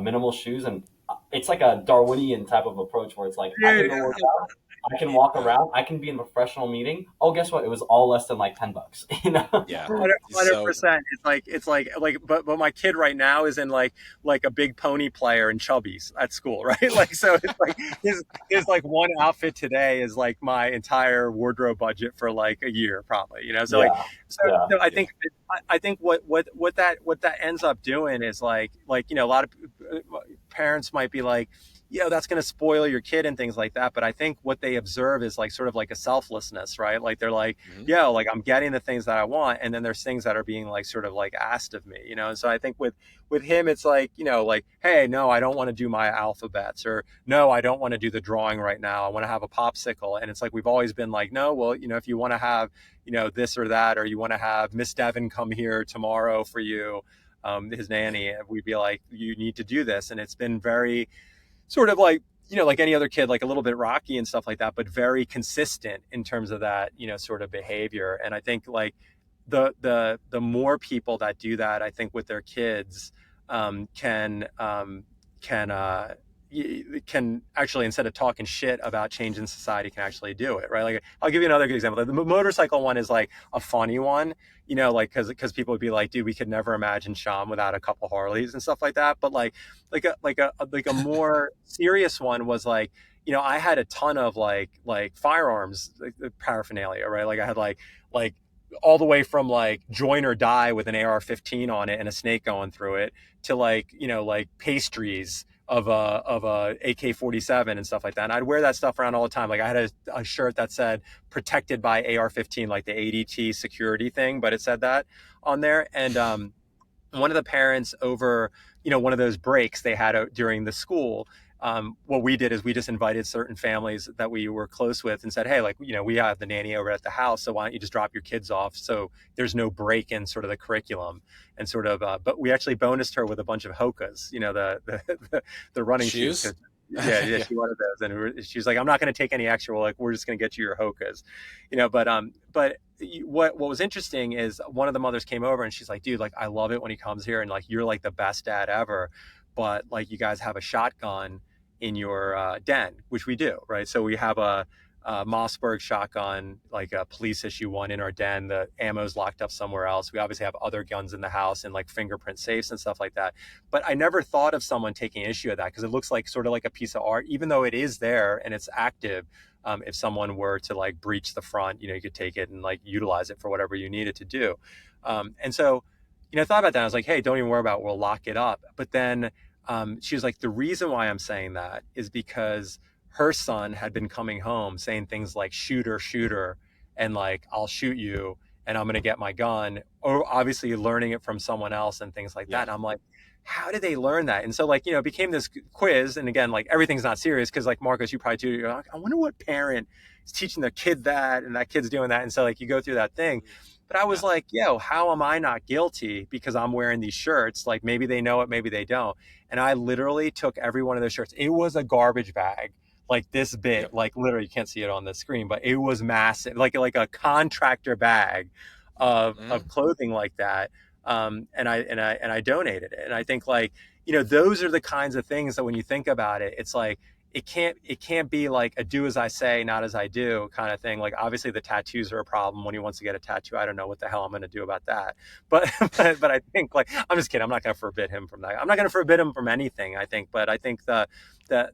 minimal shoes. And it's like a Darwinian type of approach where it's like I can
dude,
go work out, I can walk
Uh,
around, I can be in a professional meeting. Oh, guess what? It was all less than like $10. You know?
yeah.
100%.
So
But my kid right now is in like a big pony player in Chubbies at school, right? Like so it's like his like one outfit today is like my entire wardrobe budget for like a year probably, so like
Yeah,
so,
yeah,
so
yeah.
I think what that ends up doing is like a lot of parents might be like, that's going to spoil your kid and things like that. But I think what they observe is like sort of like a selflessness, right? Like they're like,
Mhm.
like I'm getting the things that I want, and then there's things that are being like sort of like asked of me, And so I think with him, it's like, like, hey, no, I don't want to do my alphabets, or no, I don't want to do the drawing right now. I want to have a popsicle, and it's like we've always been like, no, well, if you want to have, this or that, or you want to have Miss Devon come here tomorrow for you, his
Yeah.
nanny, we'd be like, you need to do this, and it's been very sort of like like any other kid, like a little bit rocky and stuff like that, but very consistent in terms of that sort of behavior. And I think like the more people that do that, I think with their kids, can can actually, instead of talking shit about change in society, can actually do it, right? Like I'll give you another good example. The motorcycle one is like a funny one, because people would be like, dude, we could never imagine Shom without a couple Harleys and stuff like that. But like a more serious one was like, I had a ton of like firearms, like, paraphernalia, right? Like I had like all the way from like join or die with an AR-15 on it and a snake going through it, to like like pastries of a AK-47 and stuff like that. And I'd wear that stuff around all the time. Like I had a shirt that said protected by AR-15, like the ADT security thing, but it said that on there. And one of the parents over, one of those breaks they had during the school, what we did is we just invited certain families that we were close with and said, hey, like, we have the nanny over at the house, so why don't you just drop your kids off so there's no break in sort of the curriculum, and sort of, but we actually bonused her with a bunch of Hokas, the running shoes.
Shoes.
Yeah,
Yeah.
she wanted those, and she was like, I'm not going to take any extra. We're just going to get you your Hokas, but what was interesting is one of the mothers came over and she's like, dude, like I love it when he comes here, and like you're like the best dad ever, but like you guys have a shotgun in your den, which we do, right? So we have a Mossberg shotgun, like a police issue one, in our den. The ammo's locked up somewhere else. We obviously have other guns in the house and like fingerprint safes and stuff like that. But I never thought of someone taking issue of that, because it looks like sort of like a piece of art, even though it is there and it's active. If someone were to like breach the front, you could take it and like utilize it for whatever you need it to do. And so, I thought about that. I was like, hey, don't even worry about it. We'll lock it up. But then she was like, the reason why I'm saying that is because her son had been coming home saying things like shooter, shooter, and like, I'll shoot you and I'm going to get my gun, or obviously learning it from someone else and things like that.
Yeah.
And I'm like, how did they learn that? And so like, it became this quiz. And again, like everything's not serious, because like Marcus, you probably too, you're like, I wonder what parent is teaching their kid that, and that kid's doing that. And so like you go through that thing. But I was
Yeah.
like, how am I not guilty because I'm wearing these shirts? Like maybe they know it, maybe they don't. And I literally took every one of those shirts. It was a garbage bag, like this big,
Yep.
like literally you can't see it on the screen, but it was massive, like a contractor bag of clothing like that. And I donated it. And I think, like, those are the kinds of things that when you think about it, it's like, it can't be like a do as I say, not as I do kind of thing. Like, obviously the tattoos are a problem. When he wants to get a tattoo, I don't know what the hell I'm going to do about that. But, but I think, like, I'm just kidding. I'm not going to forbid him from that. I'm not going to forbid him from anything, I think. But I think the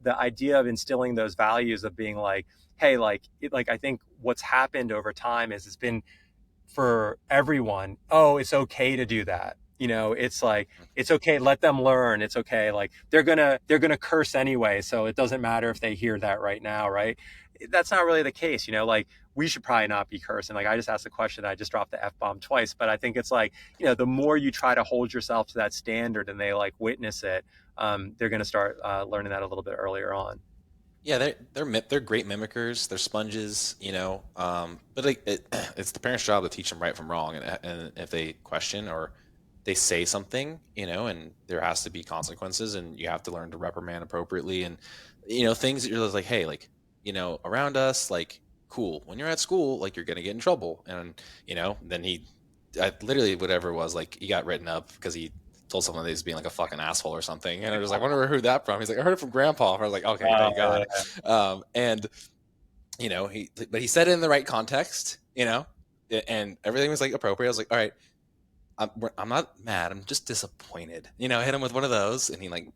idea of instilling those values of being like, hey, like I think what's happened over time is it's been for everyone, oh, it's okay to do that. It's like, it's okay, let them learn. It's okay. Like, they're gonna curse anyway, so it doesn't matter if they hear that right now, right? That's not really the case. Like, we should probably not be cursing. Like, I just asked the question, I just dropped the F-bomb twice, but I think it's like, the more you try to hold yourself to that standard and they like witness it, they're going to start learning that a little bit earlier on.
Yeah, they're great mimickers. They're sponges, but it's the parents' job to teach them right from wrong, and if they question or they say something, and there has to be consequences, and you have to learn to reprimand appropriately, and things that you're just like, hey, like, around us, like, cool. When you're at school, like, you're gonna get in trouble, and then literally whatever it was, like, he got written up because he told someone that he's being like a fucking asshole or something. And I was like, I wonder where I heard that from. He's like, I heard it from grandpa. I was like, okay, thank God. And but he said it in the right context, and everything was like appropriate. I was like, all right, I'm not mad. I'm just disappointed. I hit him with one of those, and he, like,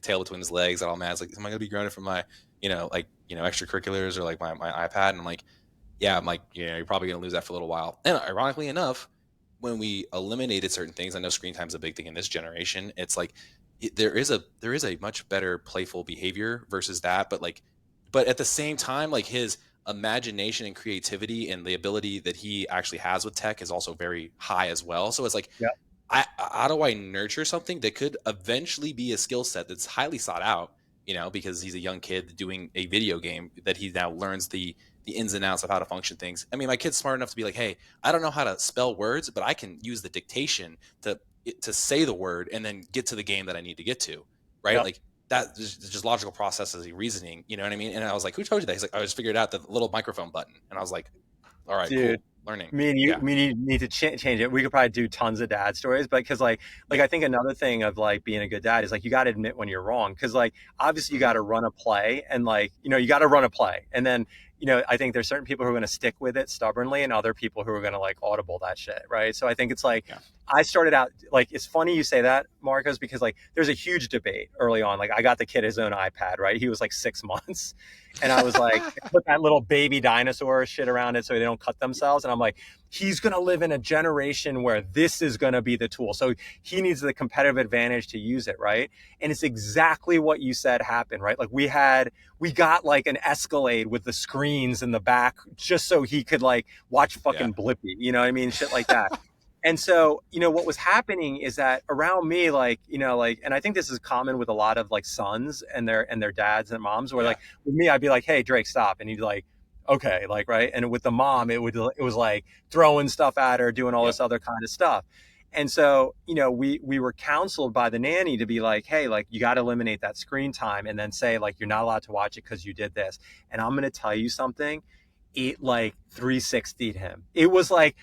tail between his legs, all mad. It's like, am I going to be grounded from my, extracurriculars or like my iPad? And I'm like, yeah, I'm like, you're probably going to lose that for a little while. And ironically enough, when we eliminated certain things, I know screen time is a big thing in this generation. It's like there is a much better playful behavior versus that, but at the same time, like, his imagination and creativity and the ability that he actually has with tech is also very high as well. So it's like,
Yeah.
How do I nurture something that could eventually be a skill set that's highly sought out, because he's a young kid doing a video game that he now learns the ins and outs of how to function things. I mean, my kid's smart enough to be like, hey, I don't know how to spell words, but I can use the dictation to say the word and then get to the game that I need to get to, right?
Yep.
Like, that just logical processes of reasoning, you know what I mean? And I was like, who told you that? He's like, I just figured out the little microphone button. And I was like, all right,
Dude,
cool, learning.
me and you,
Yeah.
we need to change it. We could probably do tons of dad stories, but because, like, I think another thing of, like, being a good dad is, like, you got to admit when you're wrong. Because, like, obviously you got to run a play, and, like, you got to run a play, and then, I think there's certain people who are going to stick with it stubbornly, and other people who are going to, like, audible that shit, right? So I think it's like,
Yeah.
I started out, like, it's funny you say that, Marcos, because, like, there's a huge debate early on. Like, I got the kid his own iPad, right? He was like 6 months. And I was like, put that little baby dinosaur shit around it so they don't cut themselves. And I'm like, he's going to live in a generation where this is going to be the tool. So he needs the competitive advantage to use it, right? And it's exactly what you said happened, right? Like, we got like an Escalade with the screens in the back just so he could, like, watch fucking Blippi, you know what I mean? Shit like that. And so, what was happening is that around me, like, and I think this is common with a lot of, like, sons and their dads and moms, where, like, with me, I'd be like, hey, Drake, stop. And he'd be like, okay, like, right. And with the mom, it was like throwing stuff at her, doing all this other kind of stuff. And so, we were counseled by the nanny to be like, hey, like, you got to eliminate that screen time, and then say, like, you're not allowed to watch it because you did this. And I'm going to tell you something. It, like, 360'd him. It was like,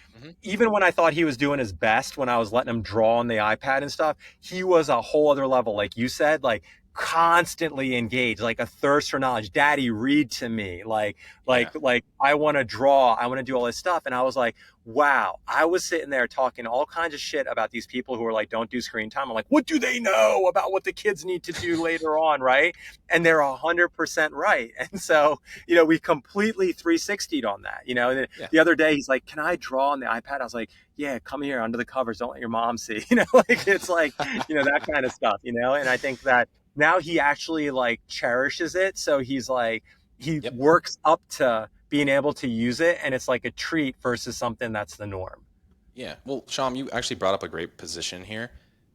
even when I thought he was doing his best, when I was letting him draw on the iPad and stuff, he was a whole other level. Like you said, like, constantly engaged, like a thirst for knowledge. Daddy, read to me. Like, I want to draw. I want to do all this stuff. And I was like, wow. I was sitting there talking all kinds of shit about these people who are like, don't do screen time. I'm like, what do they know about what the kids need to do later on, right? And they're 100% right. And so, we completely 360'd on that. The other day, he's like, can I draw on the iPad? I was like, yeah, come here under the covers. Don't let your mom see. Like, it's like, that kind of stuff. And I think that now he actually, like, cherishes it. So he's like, he works up to being able to use it, and it's like a treat versus something that's the norm.
Yeah. Well, Sham, you actually brought up a great position here.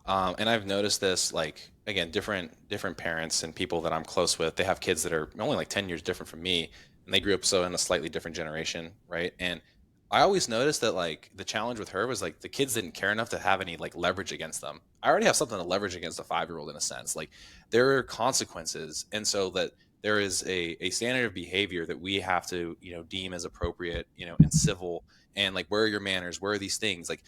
And I've noticed this, like, again, different parents and people that I'm close with, they have kids that are only like 10 years different from me, and they grew up so in a slightly different generation, right? And I always noticed that, like, the challenge with her was, like, the kids didn't care enough to have any, like, leverage against them. I already have something to leverage against a 5-year-old in a sense. Like, there are consequences, and so that there is a standard of behavior that we have to, deem as appropriate, and civil, and like, where are your manners, where are these things, like,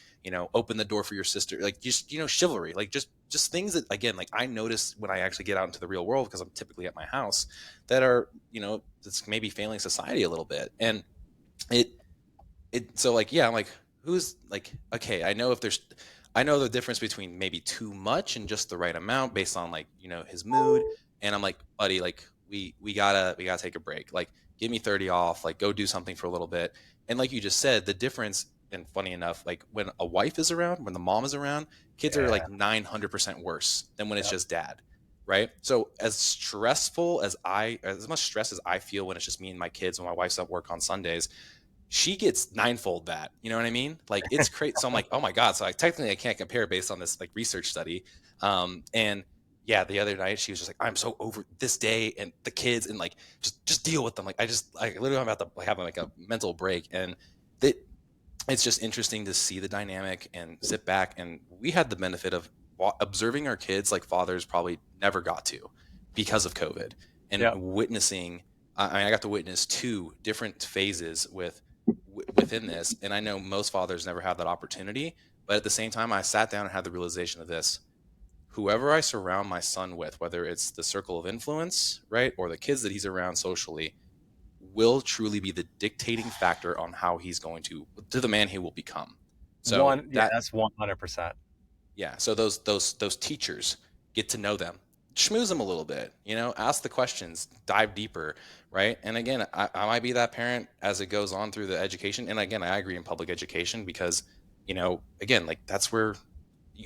open the door for your sister, like, just, chivalry, like, just things that, again, like, I notice when I actually get out into the real world, because I'm typically at my house, that are, that's maybe failing society a little bit. And it so, like, yeah, I'm like, who's like, okay, I know the difference between maybe too much and just the right amount based on, like, his mood. And I'm like, buddy, like, we gotta take a break, like, give me 30 off, like, go do something for a little bit. And like you just said, the difference, and funny enough, like, when a wife is around, when the mom is around, kids are
Yeah.
like 900% worse than when it's
Yep.
just dad, right? So as much stress as I feel when it's just me and my kids, when my wife's at work on Sundays, she gets ninefold that. You know what I mean? Like, it's crazy. So I'm like, oh my god. So, like, technically, I can't compare based on this, like, research study. And yeah, the other night she was just like, I'm so over this day and the kids, and like, just deal with them. Like, I literally, I'm about to, like, have like a mental break. And that it's just interesting to see the dynamic and sit back. And we had the benefit of observing our kids like fathers probably never got to, because of COVID, and
Yeah.
witnessing. I mean, I got to witness two different phases within this, and I know most fathers never have that opportunity. But at the same time, I sat down and had the realization of this: whoever I surround my son with, whether it's the circle of influence, right, or the kids that he's around socially, will truly be the dictating factor on how he's going to the man he will become. So
Yeah, that's 100%.
yeah, so those teachers, get to know them, schmooze them a little bit, ask the questions, dive deeper, right? And again, I might be that parent as it goes on through the education. And again, I agree in public education, because, again, like, that's where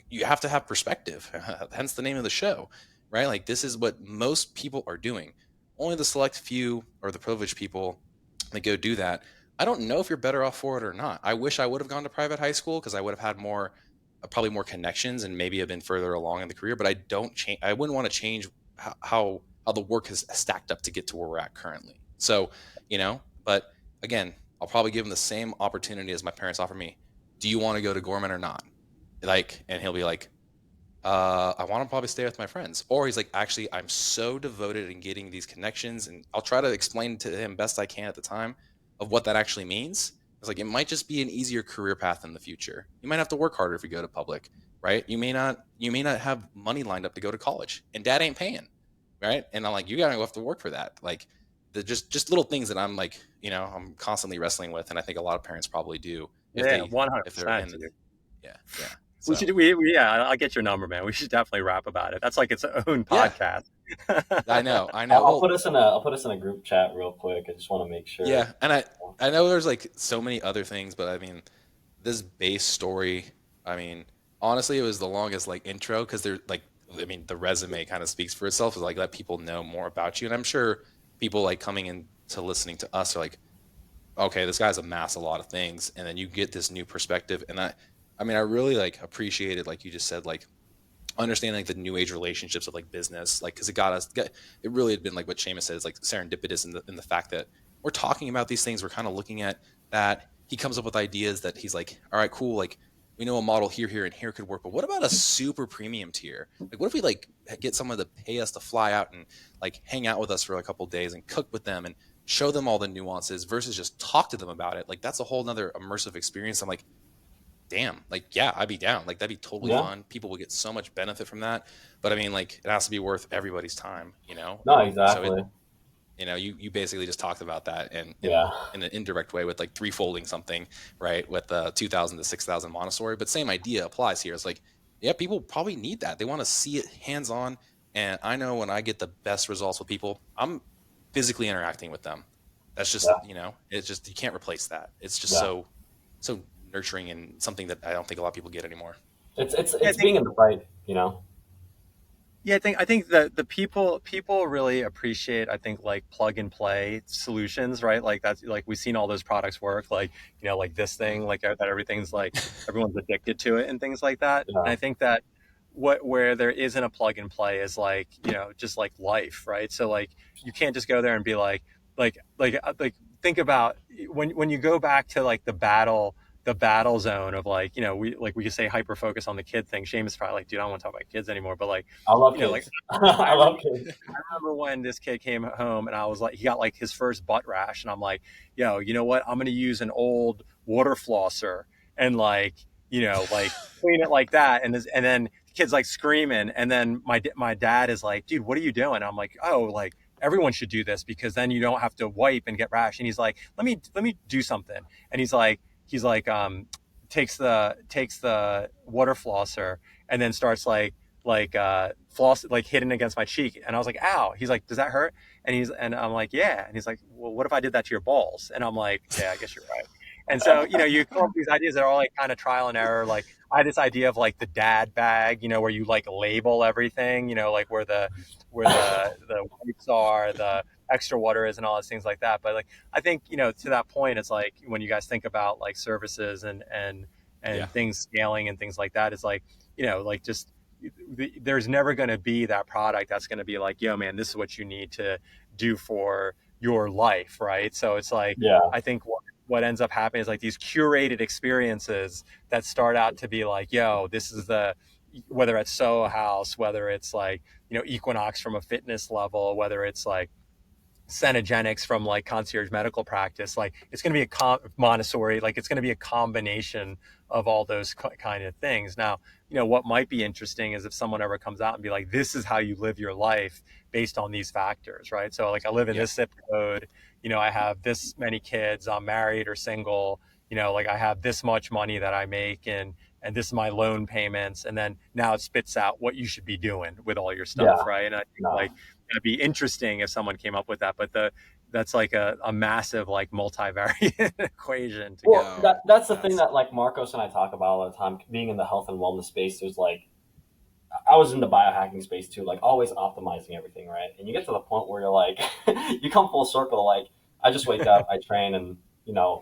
you have to have perspective. Hence the name of the show, right? Like, this is what most people are doing. Only the select few, or the privileged people, that go do that. I don't know if you're better off for it or not. I wish I would have gone to private high school, because I would have had more, probably more connections, and maybe have been further along in the career. But I wouldn't want to change how the work has stacked up to get to where we're at currently. So, but again, I'll probably give him the same opportunity as my parents offered me. Do you want to go to Gorman or not? Like, and he'll be like, I want to probably stay with my friends. Or he's like, actually, I'm so devoted in getting these connections. And I'll try to explain to him best I can at the time of what that actually means. It's like, it might just be an easier career path in the future. You might have to work harder if you go to public, right? You may not have money lined up to go to college, and dad ain't paying, right? And I'm like, you gotta go have to work for that. Like, the just little things that I'm like, I'm constantly wrestling with. And I think a lot of parents probably do,
Yeah,
if they're in
100%,
the,
dude.
yeah, yeah.
We
So
should, yeah, I'll get your number, man. We should definitely rap about it. That's like its own
yeah,
podcast.
I know, I know.
I'll
Well,
put us in a group chat real quick. I just want to make sure.
yeah, and I know there's like so many other things, but I mean, this base story, I mean, honestly, it was the longest, like, intro, because they're like, I mean, the resume kind of speaks for itself. Is like, let people know more about you. And I'm sure people, like, coming into listening to us are like, okay, this guy's amassed a lot of things, and then you get this new perspective. And I mean, I really, like, appreciated, like you just said, like, understanding, like, the new age relationships of, like, business, like, because it really had been, like what Seamus said, is like serendipitous in the fact that we're talking about these things, we're kind of looking at that. He comes up with ideas that he's like, all right, cool, like, we know a model here and here could work, but what about a super premium tier? Like, what if we, like, get someone to pay us to fly out and, like, hang out with us for a couple of days and cook with them and show them all the nuances versus just talk to them about it? Like, that's a whole nother immersive experience. I'm like, damn, like, yeah, I'd be down. Like, that'd be totally
Yeah.
fun. People would get so much benefit from that. But I mean, like, it has to be worth everybody's time,
No,
so it,
exactly.
you basically just talked about that, and
Yeah.
in an indirect way, with, like, three-folding something, right, with the 2000 to 6000 Montessori. But same idea applies here. It's like, yeah, people probably need that. They want to see it hands-on. And I know when I get the best results with people, I'm physically interacting with them. That's just,
Yeah.
it's just, you can't replace that. It's just
Yeah.
so nurturing, and something that I don't think a lot of people get anymore.
Yeah, I
It's
think
being in the fight.
Yeah, I think that the people really appreciate, I think, like, plug and play solutions, right? Like, that's like, we've seen all those products work, like, like this thing, like, that everything's like, everyone's addicted to it and things like that. And
Yeah.
I think that where there isn't a plug and play is, like, just like life, right? So, like, you can't just go there and be like think about when you go back to, like, the battle zone of, like, we could say hyper focus on the kid thing. Shame is probably like, dude, I don't want to talk about kids anymore. But, like,
I love
like,
kids.
I
I
remember
love kids.
I remember when this kid came home and I was like, he got, like, his first butt rash, and I'm like, yo, you know what? I'm gonna use an old water flosser and like, like clean it like that. And then the kid's like screaming. And then my dad is like, dude, what are you doing? I'm like, oh, like everyone should do this because then you don't have to wipe and get rash. And he's like, let me do something. And he's like, takes the water flosser and then starts floss, like hitting against my cheek. And I was like, ow. He's like, does that hurt? And I'm like, yeah. And he's like, well, what if I did that to your balls? And I'm like, yeah, I guess you're right. And so, you come up with these ideas that are all like kind of trial and error. Like I had this idea of like the dad bag, where you like label everything, like where the wipes are, the extra water is and all those things like that. But like, I think, to that point, it's like when you guys think about like services and
Yeah.
things scaling and things like that, it's like, like just, there's never going to be that product that's going to be like, yo, man, this is what you need to do for your life. Right. So it's like,
Yeah.
I think what ends up happening is like these curated experiences that start out to be like, yo, this is whether it's Soho House, whether it's like, Equinox from a fitness level, whether it's like Cenogenics from like concierge medical practice, like it's going to be Montessori, like it's going to be a combination of all those kind of things. Now, what might be interesting is if someone ever comes out and be like, this is how you live your life based on these factors, right? So like I live in this zip code, I have this many kids, I'm married or single, like I have this much money that I make and this is my loan payments. And then now it spits out what you should be doing with all your stuff.
Yeah.
Right. And I think like, it'd be interesting if someone came up with that, but that's like a massive like multivariate equation to
Well, that's the thing that like Marcos and I talk about all the time. Being in the health and wellness space, there's like I was in the biohacking space too, like always optimizing everything, right? And you get to the point where you're like, you come full circle. Like I just wake up, I train, and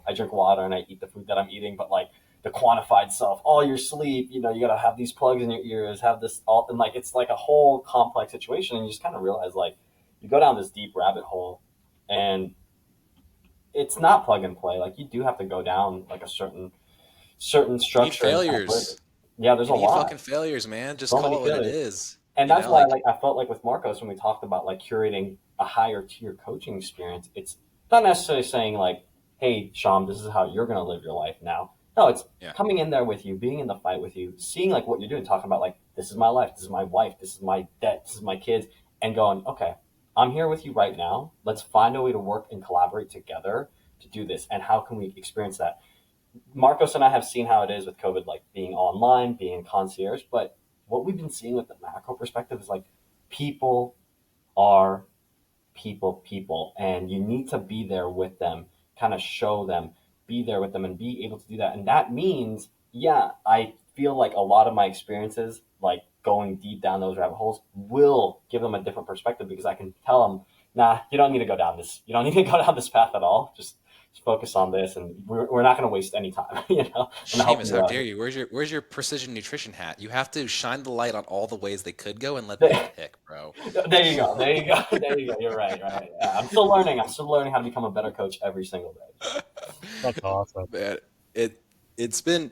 I drink water and I eat the food that I'm eating. But like the quantified self, all your sleep, you gotta have these plugs in your ears, have this all, and like it's like a whole complex situation. And you just kind of realize like you go down this deep rabbit hole, and it's not plug and play. Like you do have to go down like a certain
You need
structure.
failures.
Yeah, there's
You
a
need
lot.
fucking failures, man. Just
So many
call it what it
failures.
is.
And
You
that's
know,
why,
like
like, I felt like with Marcos when we talked about like curating a higher tier coaching experience, it's not necessarily saying like, "Hey, Shom, this is how you're going to live your life now." No, it's
yeah.
coming in there with you, being in the fight with you, seeing like what you're doing, talking about like, "This is my life, this is my wife, this is my debt, this is my kids," and going, "Okay, I'm here with you right now. Let's find a way to work and collaborate together to do this, and how can we experience that?" Marcos and I have seen how it is with COVID, like being online, being concierge. But what we've been seeing with the macro perspective is like people are people, and you need to be there with them, kind of show them, be there with them, and be able to do that. And that means, yeah, I feel like a lot of my experiences, like going deep down those rabbit holes, will give them a different perspective because I can tell them, nah, you don't need to go down this. You don't need to go down this path at all. Just focus on this, and we're not going to waste any time. And help
Seamus,
you
how
out.
dare you? Where's your precision nutrition hat? You have to shine the light on all the ways they could go and let them pick, bro.
There you go. There you go. There you go. You're right. Right. Yeah, I'm still learning. I'm still learning how to become a better coach every single day.
That's awesome.
Man, it's been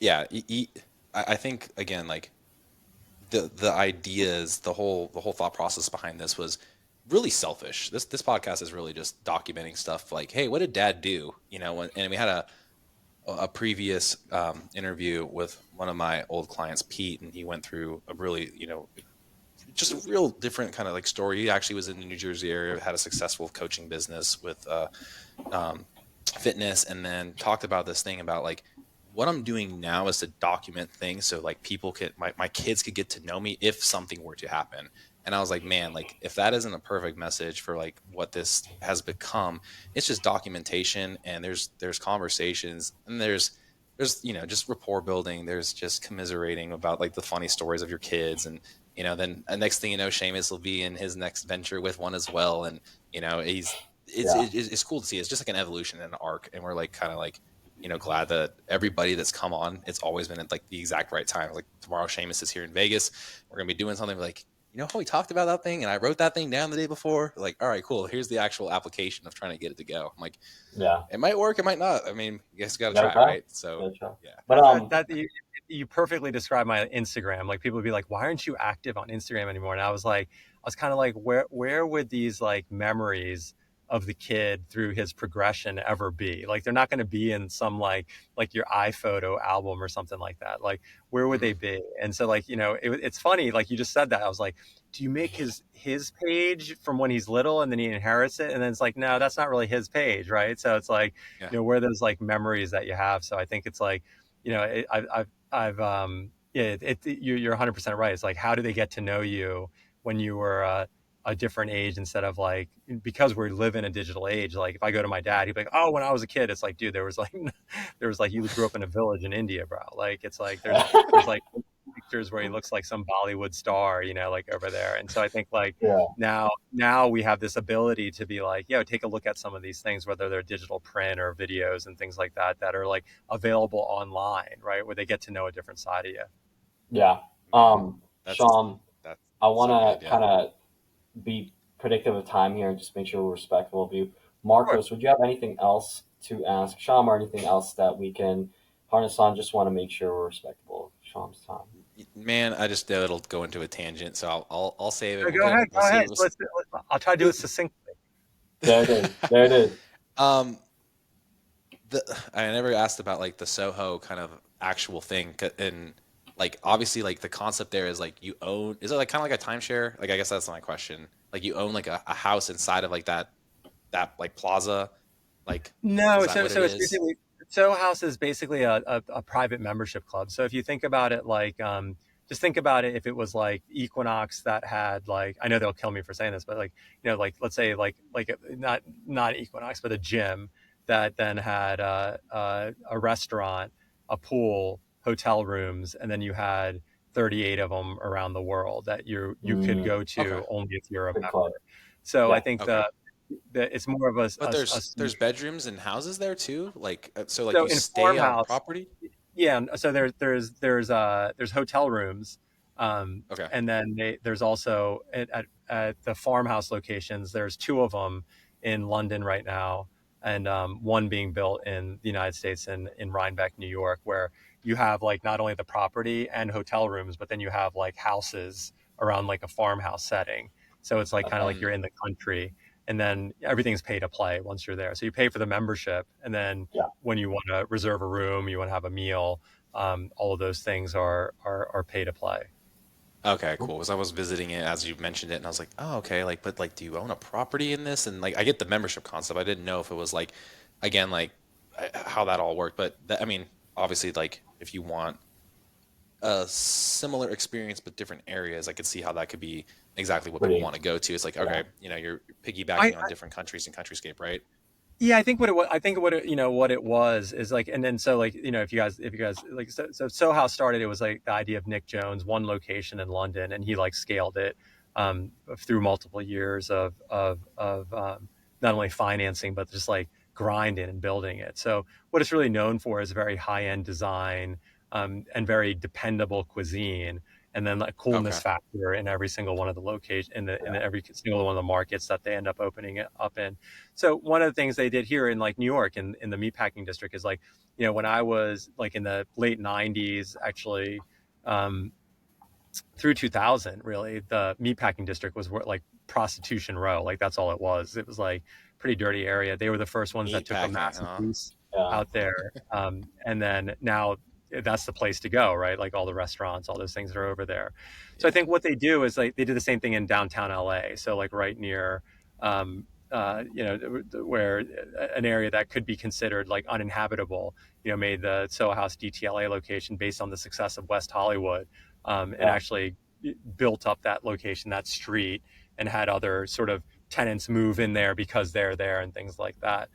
I think again like the ideas, the whole thought process behind this was really selfish. This podcast is really just documenting stuff like, hey, what did Dad do? And we had a previous interview with one of my old clients, Pete, and he went through a really just a real different kind of like story. He actually was in the New Jersey area, had a successful coaching business with fitness, and then talked about this thing about like what I'm doing now is to document things so like people my kids could get to know me if something were to happen. And I was like, man, like if that isn't a perfect message for like what this has become, it's just documentation, and there's conversations, and there's just rapport building. There's just commiserating about like the funny stories of your kids, and then the next thing you know, Seamus will be in his next venture with one as well, and it's cool to see. It's just like an evolution and an arc, and we're like kind of like glad that everybody that's come on, it's always been at like the exact right time. Like tomorrow, Seamus is here in Vegas. We're gonna be doing something like, how we talked about that thing, and I wrote that thing down the day before. Like, all right, cool. Here's the actual application of trying to get it to go. I'm like,
Yeah.
it might work, it might not. I mean, you guys got to try, right? So, yeah.
But
that you perfectly described my Instagram. Like people would be like, why aren't you active on Instagram anymore? And I was kind of like, where would these like memories of the kid through his progression ever be? Like, they're not going to be in some like your iPhoto album or something like that. Like, where would they be? And so, like, it's funny, like you just said that. I was like, do you make his page from when he's little and then he inherits it? And then it's like, no, that's not really his page, right? So it's like,
Yeah.
where those like memories that you have. So I think it's like, yeah, you're 100% right. It's like, how do they get to know you when you were a different age, instead of like, because we live in a digital age. Like, if I go to my dad, he'd be like, oh, when I was a kid. It's like, dude, there was like you grew up in a village in India, bro. Like, it's like there's like pictures where he looks like some Bollywood star, like over there. And so I think like
Yeah.
now we have this ability to be like, take a look at some of these things, whether they're digital print or videos and things like that are like available online, right? Where they get to know a different side of you.
Yeah.
Man,
Sean,
that's
I
so
want
good.
to
Yeah.
kind of be predictive of time here and just make sure we're respectful of you.
Sure.
Marcos, would you have anything else to ask Sean, or anything else that we can harness on? Just want to make sure we're respectful of Sean's time.
Man, I just know it'll go into a tangent, so I'll save it.
No, go ahead.
We'll
Go
see.
ahead. I'll try to do it succinctly.
There it is. There it is.
Um, I never asked about like the Soho kind of actual thing, and like obviously like the concept there is like you own. Is it like kind of like a timeshare? Like I guess that's my question. Like you own like a house inside of like that like plaza. Like
No,
is that
so
what it
it's
is?
basically, Soho House is basically a private membership club. So if you think about it like, just think about it if it was like Equinox that had like, I know they'll kill me for saying this, but like, like let's say like not Equinox, but a gym that then had a restaurant, a pool, hotel rooms, and then you had 38 of them around the world that you could go
Okay.
to only if you're a
Good club.
member. So I
Yeah.
think
Okay.
it's more of
But there's bedrooms and houses there too. Like so like
so
you
in
stay on
farmhouse,
property.
yeah. So there's hotel rooms,
Okay.
and then there's also at the farmhouse locations. There's two of them in London right now, and one being built in the United States in Rhinebeck, New York, where you have like not only the property and hotel rooms, but then you have like houses around like a farmhouse setting. So it's like kind of
Okay.
like you're in the country, and then everything's pay to play once you're there. So you pay for the membership, and then
Yeah.
when you want to reserve a room, you want to have a meal, all of those things are pay to play.
Okay, cool. Because I was visiting it as you mentioned it, and I was like, oh, okay. Like, but like, do you own a property in this? And like, I get the membership concept. I didn't know if it was like, again, like how that all worked. But I mean, obviously, like if you want a similar experience but different areas, I could see how that could be exactly what people
Pretty.
want to go to. It's like,
Yeah.
okay, you're
I,
piggybacking on different countries and countryscape, right?
Yeah, I think what it was, I think what it was is like, and then so like, if you guys like, so Soho started, it was like the idea of Nick Jones, one location in London, and he like scaled it through multiple years of not only financing, but just like grinding and building it. So what it's really known for is very high end design, and very dependable cuisine. And then like coolness
Okay.
factor in every single one of the location in every single one of the markets that they end up opening it up in. So one of the things they did here in like New York in the meatpacking district is like, when I was like in the late 90s, actually, um, through 2000, really, the meatpacking district was like prostitution row. Like that's all it was. It was like pretty dirty area. They were the first ones that
Meat
took a
packing,
massive
huh?
piece
Yeah.
out there. And then now that's the place to go, right? Like all the restaurants, all those things are over there. So I
Yeah.
think what they do is like they did the same thing in downtown LA. So like right near, where an area that could be considered like uninhabitable, made the Soho House DTLA location based on the success of West Hollywood, and
Yeah.
actually built up that location, that street, and had other sort of tenants move in there because they're there and things like that.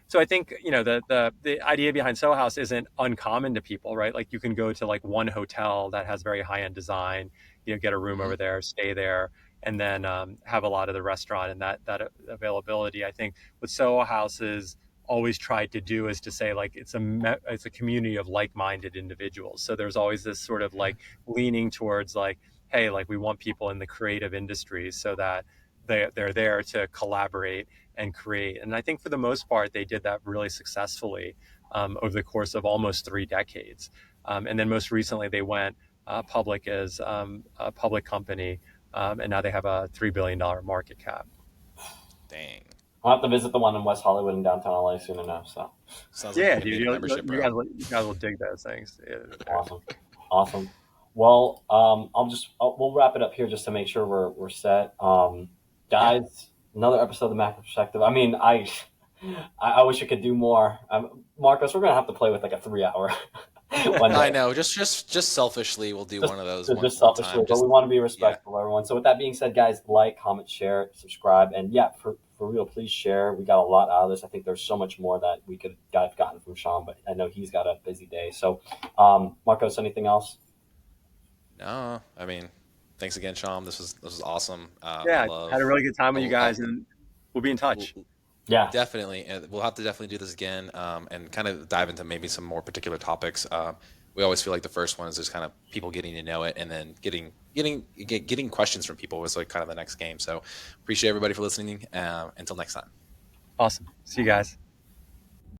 So I think the idea behind Soho House isn't uncommon to people, right? Like you can go to like one hotel that has very high end design, get a room
Hmm.
over there, stay there, and then have a lot of the restaurant and that availability. I think what Soho House is always tried to do is to say like it's a community of like-minded individuals. So there's always this sort of like leaning towards like, hey, like we want people in the creative industries so that they're there to collaborate and create. And I think for the most part, they did that really successfully over the course of almost 3 decades. And then most recently, they went public as a public company, and now they have a $3 billion market cap.
Dang.
I'll have to visit the one in West Hollywood in downtown LA soon enough. So
Sounds like
Yeah,
you're gonna
dude,
need a membership, bro.
you guys will dig those things. Yeah,
awesome, awesome. Well, we'll wrap it up here just to make sure we're set.
Yeah.
Guys, another episode of the Macro Perspective. I mean, I wish I could do more. Marcos, we're gonna have to play with like a 3 hour one
I
day.
know. Just selfishly, we'll do one of those
Just
one
selfishly,
time.
but
Just
we want to be
yeah.
respectful of everyone. So with that being said, guys, like, comment, share, subscribe, and yeah, for real, please share. We got a lot out of this. I think there's so much more that we could have gotten from Shom, but I know he's got a busy day. So, Marcos, anything else?
No, I mean, thanks again, Shom. This was awesome.
yeah, had a really good time with you
I
guys, and we'll be in touch.
Yeah,
definitely, and we'll have to definitely do this again, and kind of dive into maybe some more particular topics. We always feel like the first one is just kind of people getting to know it, and then getting questions from people was like kind of the next game. So appreciate everybody for listening. Until next time.
Awesome. See you guys.